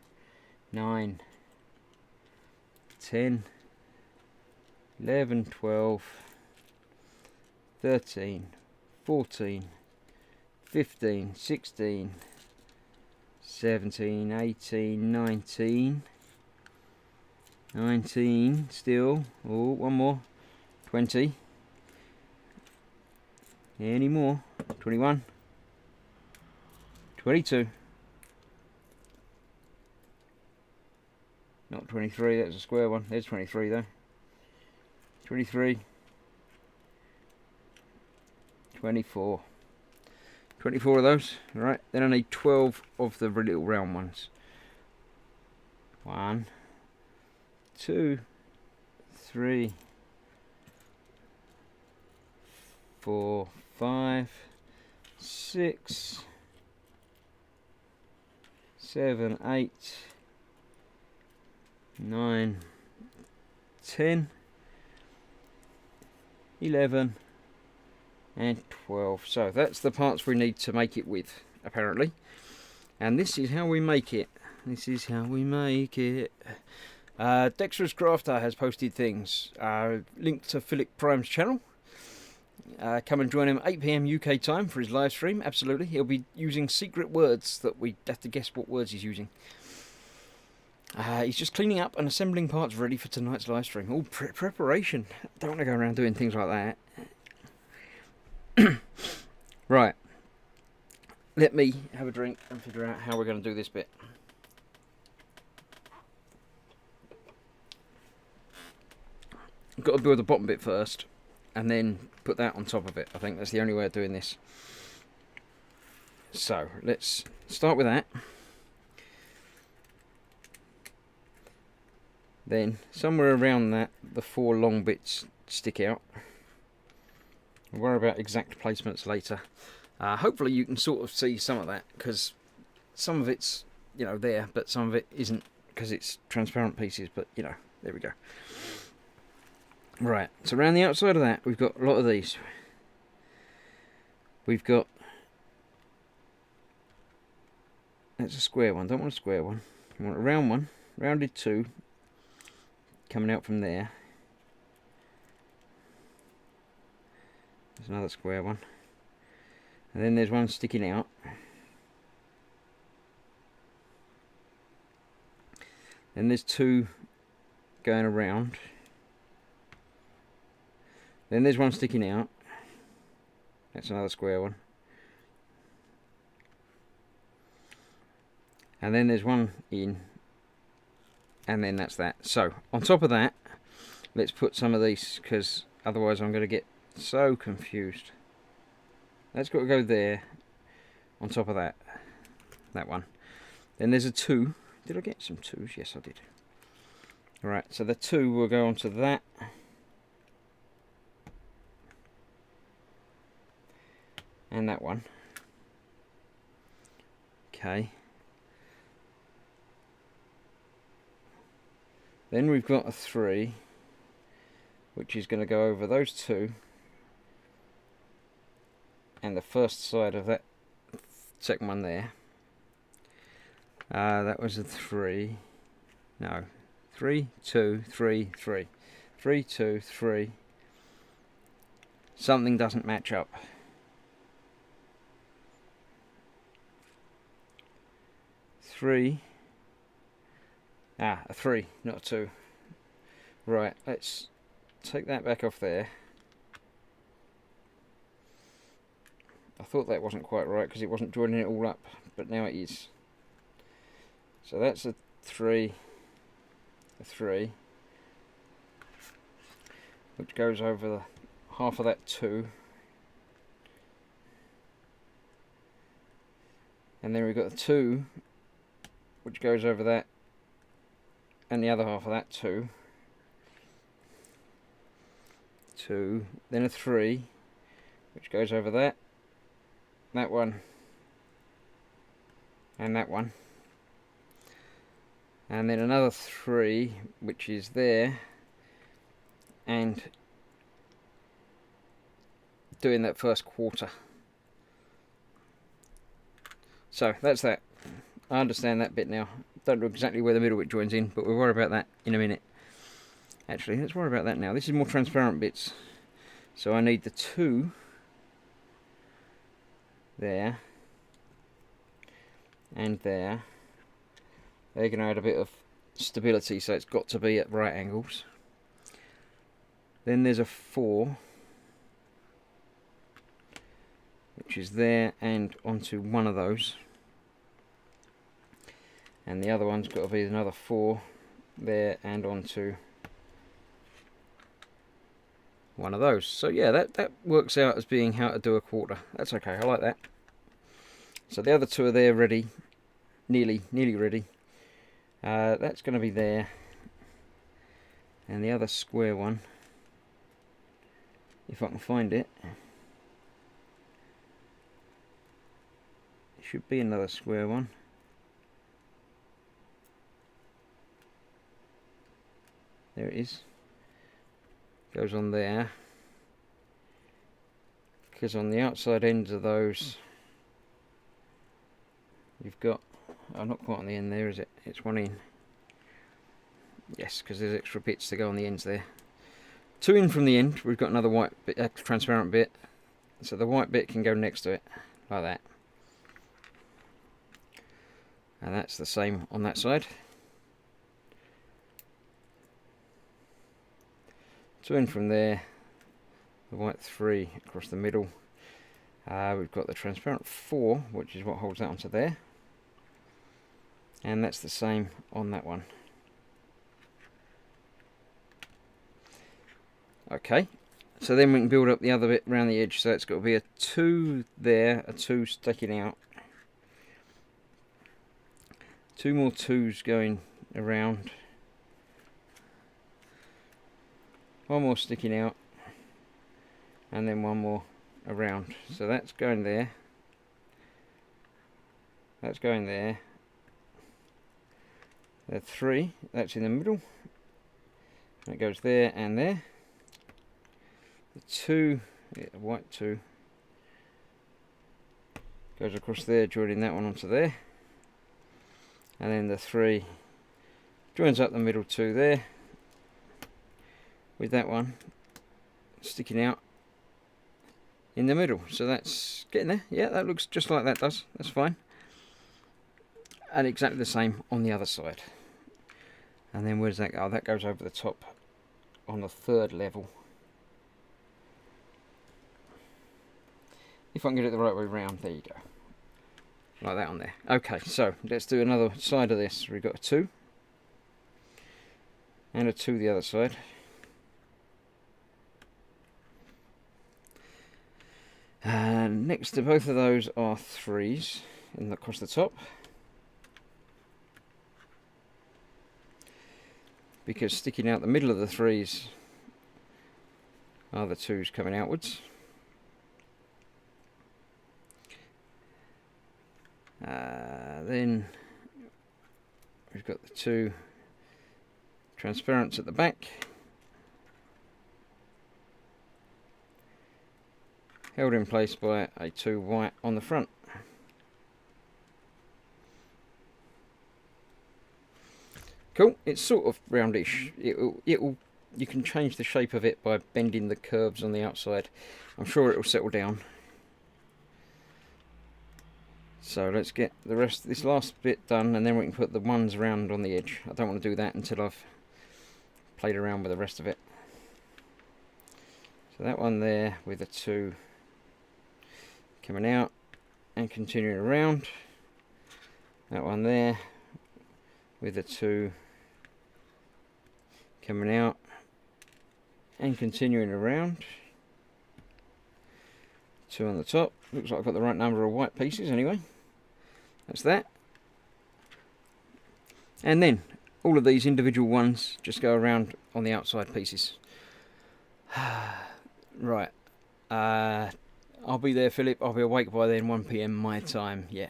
9, 10, 11, 12, 13, 14, 15, 16, 17, 18, 19, 19 still. Oh, one more. 20. Any more? 21. 22. Not 23, that's a square one. There's 23 though. 23. 24. 24 of those. Right, then I need 12 of the little round ones. 1, 2, 3, 4, 5, 6, 7, 8, 9, 10, 11, and 12. So that's the parts we need to make it with, apparently. And this is how we make it. This is how we make it. Dexterous Crafter has posted things. Link to Philip Prime's channel. Come and join him at 8 PM UK time for his live stream. Absolutely. He'll be using secret words that we have to guess what words he's using. He's just cleaning up and assembling parts ready for tonight's live stream. Oh, preparation. Don't want to go around doing things like that. Right. Let me have a drink and figure out how we're going to do this bit. Got to build the bottom bit first and then put that on top of it. I think that's the only way of doing this. So let's start with that. Then somewhere around that, the 4 long bits stick out. We'll worry about exact placements later. Hopefully you can sort of see some of that, because some of it's, you know, there, but some of it isn't, because it's transparent pieces, but, you know, there we go. Right, so around the outside of that, we've got a lot of these. We've got... That's a square one, don't want a square one. I want a round one, rounded 2, coming out from there. There's another square one. And then there's one sticking out. Then there's 2 going around. Then there's one sticking out. That's another square one. And then there's one in. And then that's that. So, on top of that, let's put some of these, because otherwise I'm going to get so confused. That's got to go there, on top of that. That one. Then there's a 2. Did I get some 2s? Yes, I did. Alright, so the 2 will go onto that. And that one. Okay. Then we've got a 3, which is going to go over those 2. And the first side of that second one there. That was a 3. No. 3, 2, 3, 3. 3, 2, 3. Something doesn't match up. A 3, not a 2. Right, let's take that back off there. I thought that wasn't quite right because it wasn't joining it all up, but now it is. So that's a 3, which goes over the half of that 2. And then we've got the 2, which goes over that, and the other half of that 2. Then a 3, which goes over that one, and that one. And then another 3, which is there, and doing that first quarter. So that's that. I understand that bit now. Don't know exactly where the middle bit joins in, but we'll worry about that in a minute. Actually, let's worry about that now. This is more transparent bits. So I need the 2 there and there. They're going to add a bit of stability, so it's got to be at right angles. Then there's a 4, which is there and onto one of those. And the other one's got to be another 4 there and onto one of those. So yeah, that works out as being how to do a quarter. That's okay, I like that. So the other 2 are there ready, nearly ready. That's going to be there, and the other square one, if I can find it, should be another square one. There it is. Goes on there, because on the outside ends of those you've got, oh, not quite on the end there, is it? It's one in. Yes, because there's extra bits to go on the ends there. 2 in from the end. We've got another white bit, transparent bit, so the white bit can go next to it like that, and that's the same on that side. 2 in from there, the white 3 across the middle. We've got the transparent 4, which is what holds that onto there, and that's the same on that one. Okay, so then we can build up the other bit around the edge. So it's got to be a 2 there, a 2 sticking out, 2 more 2s going around one more sticking out, and then one more around. So that's going there, that's going there, the 3, that's in the middle, that goes there and there, the 2, yeah, the white 2 goes across there, joining that one onto there, and then the 3 joins up the middle 2 there, with that one sticking out in the middle. So that's getting there. Yeah, that looks just like that does. That's fine. And exactly the same on the other side. And then where does that go? Oh, that goes over the top on the 3rd level. If I can get it the right way round, there you go. Like that on there. Okay, so let's do another side of this. We've got a 2. And a 2 the other side. And next to both of those are 3s across the top. Because sticking out the middle of the 3s are the 2s coming outwards. Then we've got the 2 transparents at the back, held in place by a 2 white on the front. Cool, it's sort of roundish. You can change the shape of it by bending the curves on the outside. I'm sure it will settle down. So let's get the rest, this last bit done, and then we can put the ones around on the edge. I don't want to do that until I've played around with the rest of it. So that one there with the 2 coming out and continuing around. That one there with the 2 coming out and continuing around. 2 on the top. Looks like I've got the right number of white pieces anyway. That's that. And then all of these individual ones just go around on the outside pieces. Right. I'll be there, Philip. I'll be awake by then, 1 PM my time. Yeah.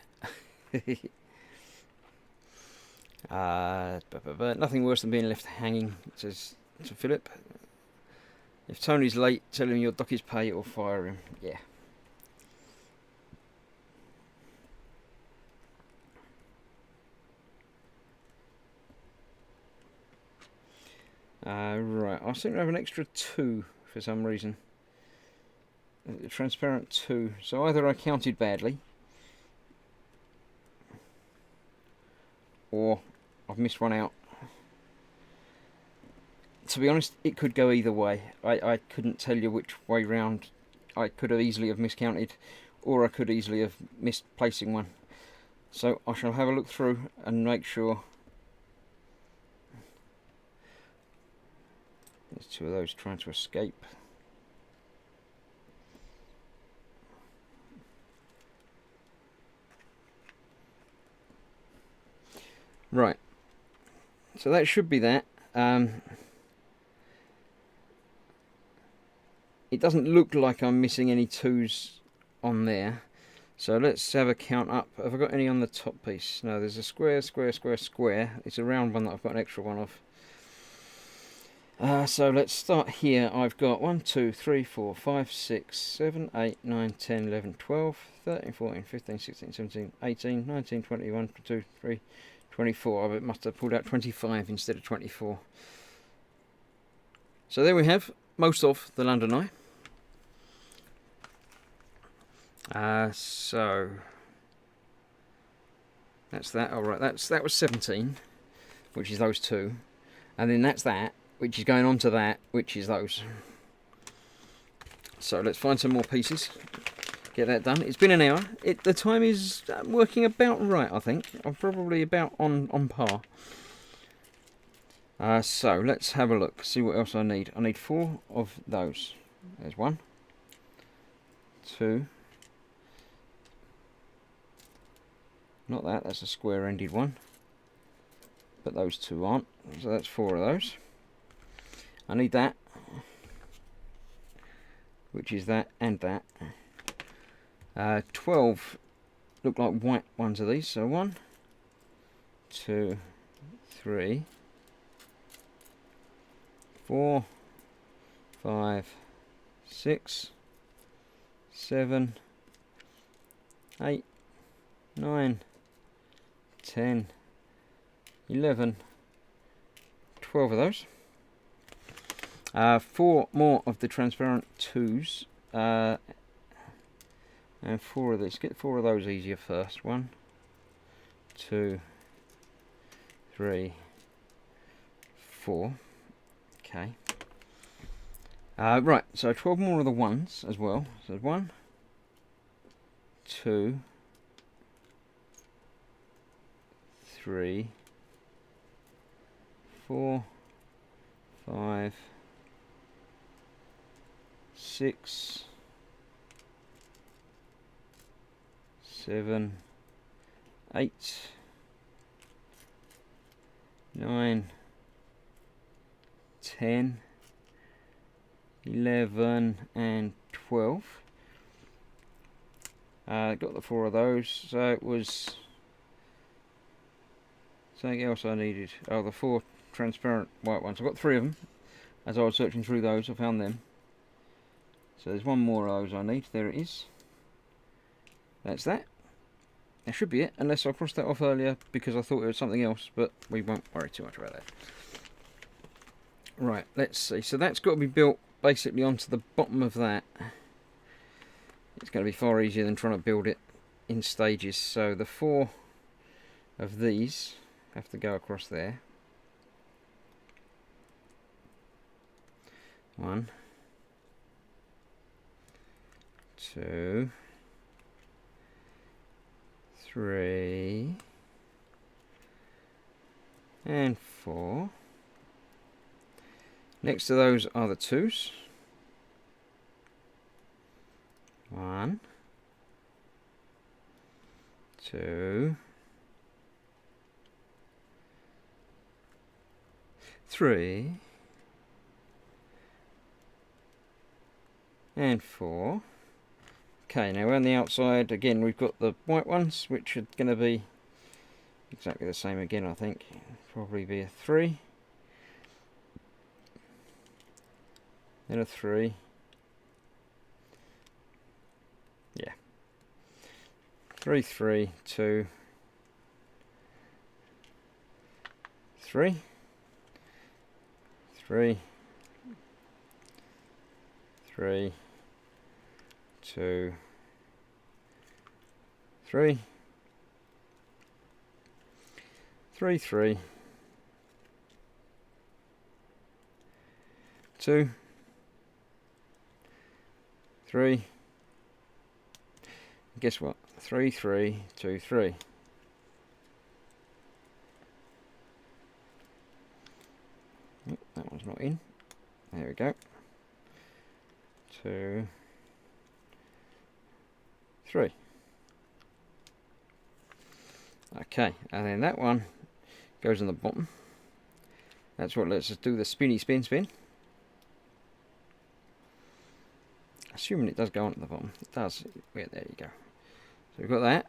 But nothing worse than being left hanging, says to Philip. If Tony's late, tell him you'll dock his pay or fire him. Yeah. Right, I seem to have an extra 2 for some reason. A transparent 2. So either I counted badly, or I've missed one out. To be honest, it could go either way. I couldn't tell you which way round. I could have easily have miscounted, or I could easily have missed placing one. So I shall have a look through and make sure. There's 2 of those trying to escape. Right. So that should be that. It doesn't look like I'm missing any 2s on there. So let's have a count up. Have I got any on the top piece? No, there's a square, square, square, square. It's a round one that I've got an extra one of. So let's start here. I've got 1, 2, 3, 4, 5, 6, 7, 8, 9, 10, 11, 12, 13, 14, 15, 16, 17, 18, 19, 20, 1, 2, 3, 24. I must have pulled out 25 instead of 24. So there we have most of the London Eye. So that's that. All right, that was 17, which is those 2, and then that's that, which is going on to that, which is those. So let's find some more pieces, get that done. It's been an hour. The time is working about right, I think. I'm probably about on par. So let's have a look, see what else I need. I need 4 of those. There's 1, 2. Not that, that's a square-ended one. But those 2 aren't. So that's 4 of those. I need that. which is that and that. 12 look like white ones of these, so 1, 2, 3, 4, 5, 6, 7, 8, 9, 10, 11, 12 of those. 4 more of the transparent 2s, and 4 of these. Get 4 of those easier first. 1, 2, 3, 4. Okay. Right, so 12 more of the 1s as well. So 1, 2, 3, 4, 5, 6, 7, 8, 9, 10, 11 and 12. Got the 4 of those, so it was something else I needed. Oh, the 4 transparent white ones. I've got 3 of them. As I was searching through those, I found them. So there's 1 more of those I need. There it is. That's that. That should be it, unless I crossed that off earlier because I thought it was something else, but we won't worry too much about that. Right, let's see. So that's got to be built basically onto the bottom of that. It's going to be far easier than trying to build it in stages. So the 4 of these have to go across there. 1, 2, 3, and 4. Next to those are the 2s. 1, 2, 3, and 4. Okay, now on the outside again we've got the white ones, which are going to be exactly the same again, I think. Probably be a 3, then a 3. Yeah. 3, 3, 2, 3, 3, 3, 2, 3, 3, 3, 2, 3. Guess what? 3, 3, 2, 3. Oh, that one's not in. There we go. 2, 3. Okay, and then that one goes on the bottom. That's what lets us do the spinny spin spin. Assuming it does go on at the bottom. It does. Yeah, there you go. So we've got that.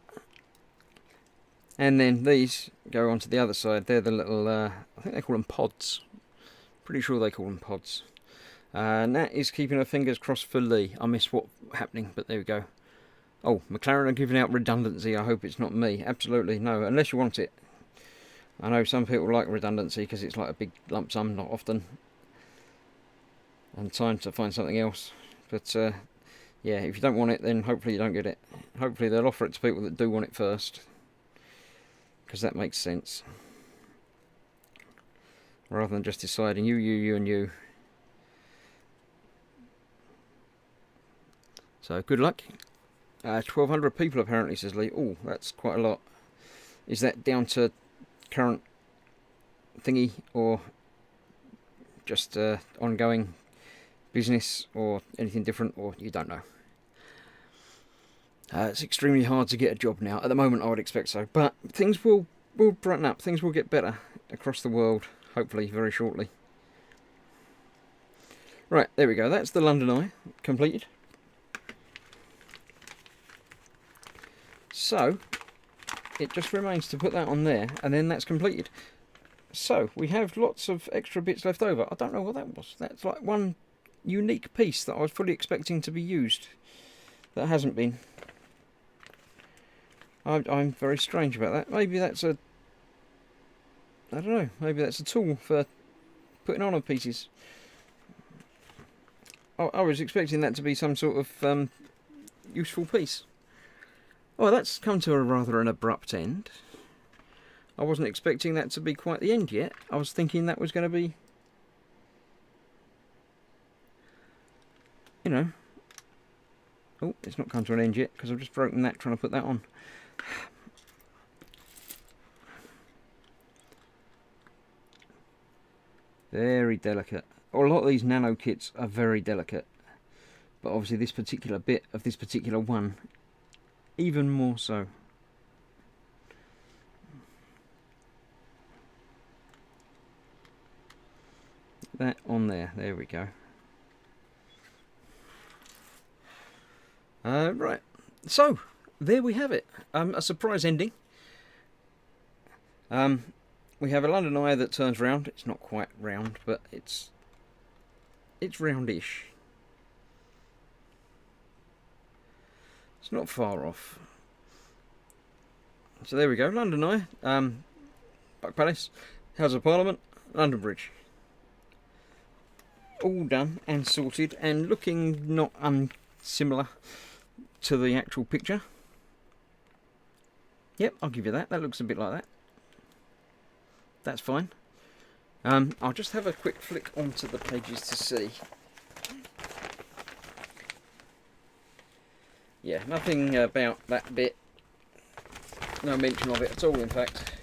And then these go onto the other side. They're the little, I think they call them pods. Pretty sure they call them pods. And that is keeping her fingers crossed for Lee. I missed what's happening, but there we go. Oh, McLaren are giving out redundancy. I hope it's not me. Absolutely no, unless you want it. I know some people like redundancy because it's like a big lump sum, not often. And time to find something else. But yeah, if you don't want it, then hopefully you don't get it. Hopefully they'll offer it to people that do want it first, because that makes sense. Rather than just deciding you and you. So good luck. 1,200 people apparently, says Lee. Oh, that's quite a lot. Is that down to current thingy or just ongoing business or anything different, or you don't know? It's extremely hard to get a job now. At the moment I would expect so, but things will brighten up. Things will get better across the world, hopefully very shortly. Right, there we go. That's the London Eye completed. So it just remains to put that on there, and then that's completed. So we have lots of extra bits left over. I don't know what that was. That's like one unique piece that I was fully expecting to be used that hasn't been. I'm very strange about that. Maybe that's a... I don't know. Maybe that's a tool for putting on pieces. I was expecting that to be some sort of useful piece. Oh, that's come to a rather an abrupt end. I wasn't expecting that to be quite the end yet. I was thinking that was going to be, you know... Oh, it's not come to an end yet because I've just broken that trying to put that on. Very delicate. A lot of these nano kits are very delicate, but obviously this particular bit of this particular one, even more so. That on there. There we go. Right. So there we have it. A surprise ending. We have a London Eye that turns round. It's not quite round, but it's roundish. It's not far off. So there we go. London Eye, Buck Palace, House of Parliament, London Bridge. All done and sorted and looking not unsimilar to the actual picture. Yep, I'll give you that. That looks a bit like that. That's fine. I'll just have a quick flick onto the pages to see. Yeah, nothing about that bit. No mention of it at all, in fact.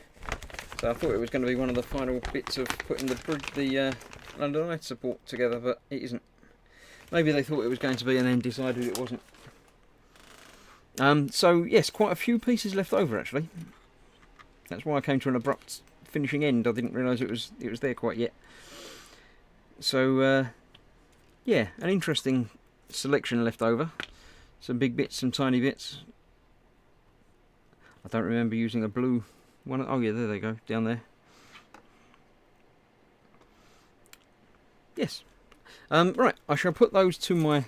So I thought it was going to be one of the final bits of putting the London Eye support together, but it isn't. Maybe they thought it was going to be and then decided it wasn't. So yes, quite a few pieces left over actually. That's why I came to an abrupt finishing end. I didn't realise it was there quite yet. So yeah, an interesting selection left over. Some big bits, some tiny bits. I don't remember using a blue one. Oh yeah, there they go, down there. Yes. Right, I shall put those to my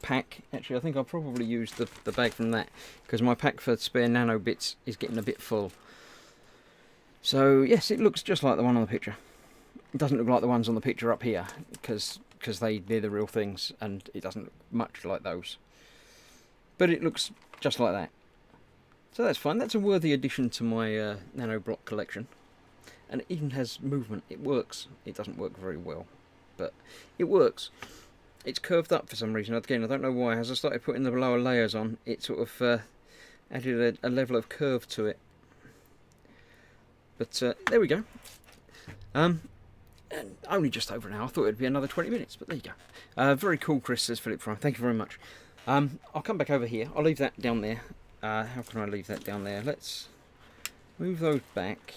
pack. Actually, I think I'll probably use the bag from that, because my pack for spare nano bits is getting a bit full. So yes, it looks just like the one on the picture. It doesn't look like the ones on the picture up here, because they're the real things, and it doesn't look much like those. But it looks just like that. So that's fine. That's a worthy addition to my Nanoblock collection. And it even has movement. It works. It doesn't work very well, but it works. It's curved up for some reason. Again, I don't know why. As I started putting the lower layers on, it sort of added a level of curve to it. But there we go. And only just over an hour. I thought it'd be another 20 minutes, but there you go. Very cool, Chris, says Philip Fry. Thank you very much. I'll come back over here. I'll leave that down there. How can I leave that down there? Let's move those back.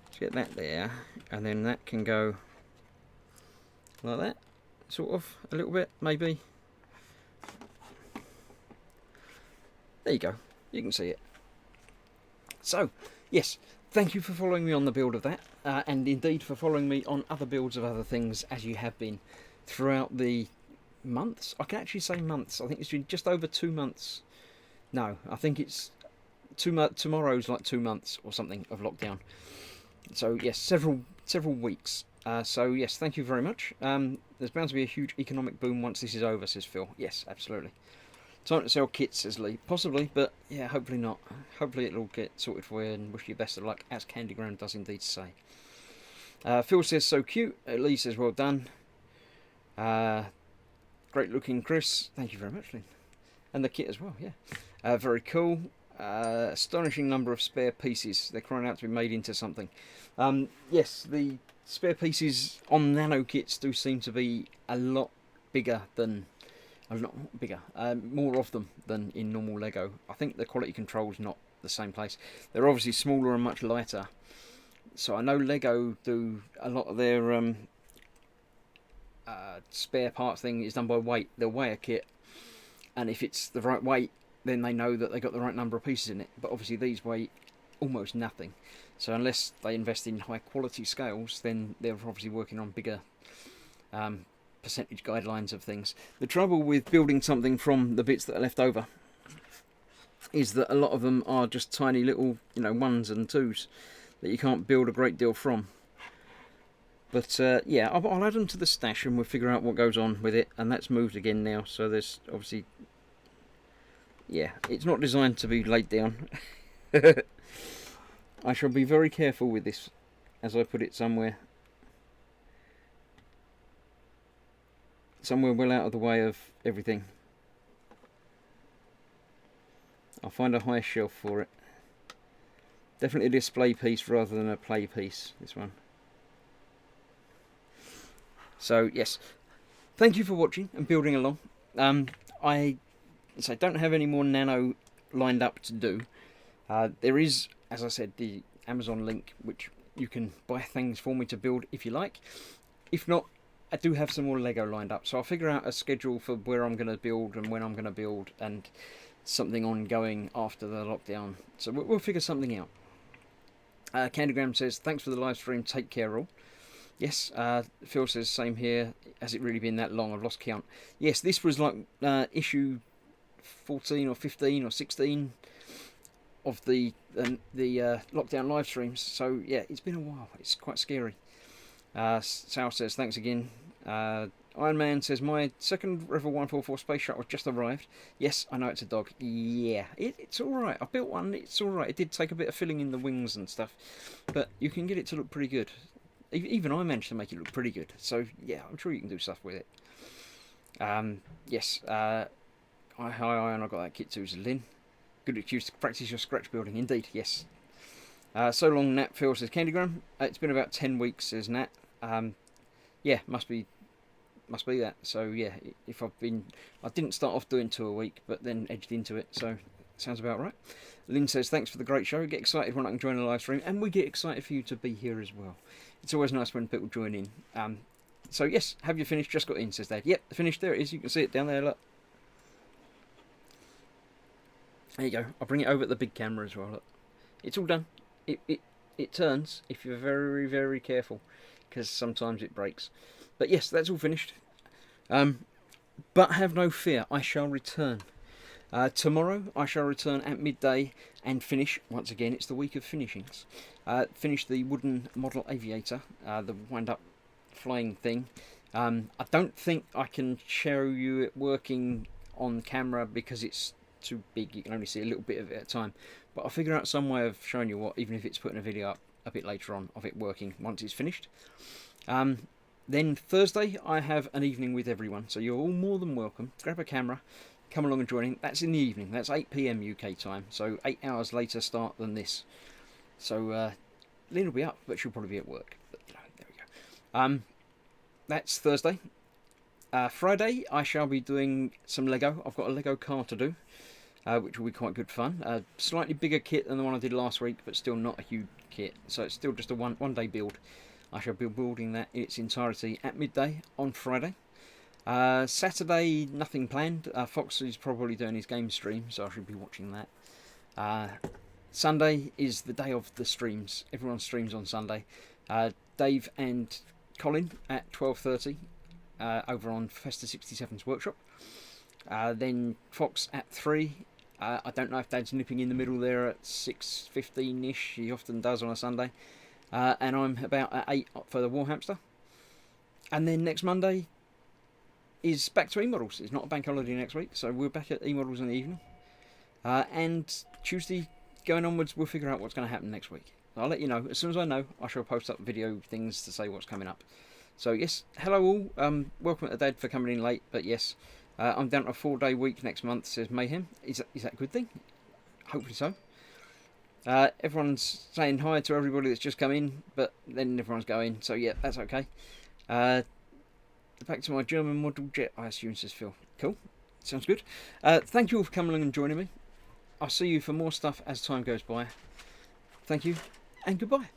Let's get that there, and then that can go like that, sort of, a little bit, maybe. There you go. You can see it. So, yes, thank you for following me on the build of that, and indeed for following me on other builds of other things, as you have been throughout the months. I can actually say months. I think it's been just over 2 months. No, I think it's tomorrow's like 2 months or something of lockdown. So yes, several weeks. So yes, thank you very much. There's bound to be a huge economic boom once this is over, says Phil. Yes, absolutely. Time to sell kits, says Lee. Possibly, but yeah, hopefully not. Hopefully it'll get sorted for you, and wish you best of luck, as Candygram does indeed say. Phil says, so cute. Lee says, well done. Great looking, Chris. Thank you very much, Lynn. And the kit as well, yeah. Very cool. Astonishing number of spare pieces. They're crying out to be made into something. Yes, the spare pieces on nano kits do seem to be a lot bigger than... more of them than in normal Lego. I think the quality control's not the same place. They're obviously smaller and much lighter. So I know Lego do a lot of their spare parts thing is done by weight. They'll weigh a kit and if it's the right weight, then they know that they got the right number of pieces in it. But obviously these weigh almost nothing, so unless they invest in high quality scales, then they're obviously working on bigger percentage guidelines of things. The trouble with building something from the bits that are left over is that a lot of them are just tiny little, you know, 1s and 2s that you can't build a great deal from. But yeah, I'll add them to the stash and we'll figure out what goes on with it. And that's moved again now, so there's obviously, yeah, it's not designed to be laid down. I shall be very careful with this as I put it somewhere well out of the way of everything. I'll find a high shelf for it. Definitely a display piece rather than a play piece, this one. So yes, thank you for watching and building along. I don't have any more Nano lined up to do. There is, as I said, the Amazon link, which you can buy things for me to build if you like. If not, I do have some more Lego lined up, so I'll figure out a schedule for where I'm going to build and when I'm going to build, and something ongoing after the lockdown. So we'll figure something out. Candygram says, thanks for the live stream, take care all. Yes, Phil says, same here. Has it really been that long? I've lost count. Yes, this was like issue 14 or 15 or 16 of the lockdown live streams. So yeah, it's been a while. It's quite scary. Sal says, thanks again. Iron Man says, my second Revel 144 space shuttle just arrived. Yes, I know it's a dog. Yeah, it's alright. I built one, it's alright. It did take a bit of filling in the wings and stuff, but you can get it to look pretty good. Even I managed to make it look pretty good. So yeah, I'm sure you can do stuff with it. Yes, hi Iron, I got that kit too, says Lynn. Good excuse to practice your scratch building, indeed, yes. So long, Nat. Phil says, Candygram, it's been about 10 weeks, says Nat. Yeah, must be that. So yeah, if I didn't start off doing 2 a week, but then edged into it, so sounds about right. Lynn says, thanks for the great show. Get excited when I can join the live stream, and we get excited for you to be here as well. It's always nice when people join in. So yes, have you finished? Just got in, says Dad. Yep, finished. There it is. You can see it down there. Look. There you go. I'll bring it over at the big camera as well. Look. It's all done. It turns if you're very, very careful, because sometimes it breaks. But yes, that's all finished. But have no fear, I shall return. Tomorrow I shall return at midday and finish, once again it's the week of finishings, finish the wooden model aviator, the wind-up flying thing. I don't think I can show you it working on camera because it's too big, you can only see a little bit of it at a time, but I'll figure out some way of showing you what, even if it's putting a video up a bit later on of it working once it's finished. Then Thursday I have an evening with everyone, so you're all more than welcome. Grab a camera, come along and join in. That's in the evening, that's 8 PM UK time, so 8 hours later start than this. So Lynn will be up, but she'll probably be at work. But you know, there we go. That's Thursday. Friday I shall be doing some Lego. I've got a Lego car to do, which will be quite good fun. Slightly bigger kit than the one I did last week, but still not a huge kit, so it's still just a one day build. I shall be building that in its entirety at midday on Friday. Saturday, nothing planned. Fox is probably doing his game stream, so I should be watching that. Sunday is the day of the streams. Everyone streams on Sunday. Dave and Colin at 12:30 over on Festa 67's workshop. Then Fox at 3. I don't know if Dad's nipping in the middle there at 6:15ish. He often does on a Sunday. And I'm about at 8 for the War Hamster. And then next Monday is back to E-Models. It's not a bank holiday next week, so we're back at E-Models in the evening. And Tuesday going onwards, we'll figure out what's going to happen next week. I'll let you know. As soon as I know, I shall post up video things to say what's coming up. So yes, hello all. Welcome to Dad for coming in late, but yes, I'm down to a 4-day week next month, says Mayhem. Is that a good thing? Hopefully so. Everyone's saying hi to everybody that's just come in, but then everyone's going, so yeah, that's okay. Back to my German model jet, I assume, says Phil. Cool, sounds good. Thank you all for coming along and joining me. I'll see you for more stuff as time goes by. Thank you, and goodbye.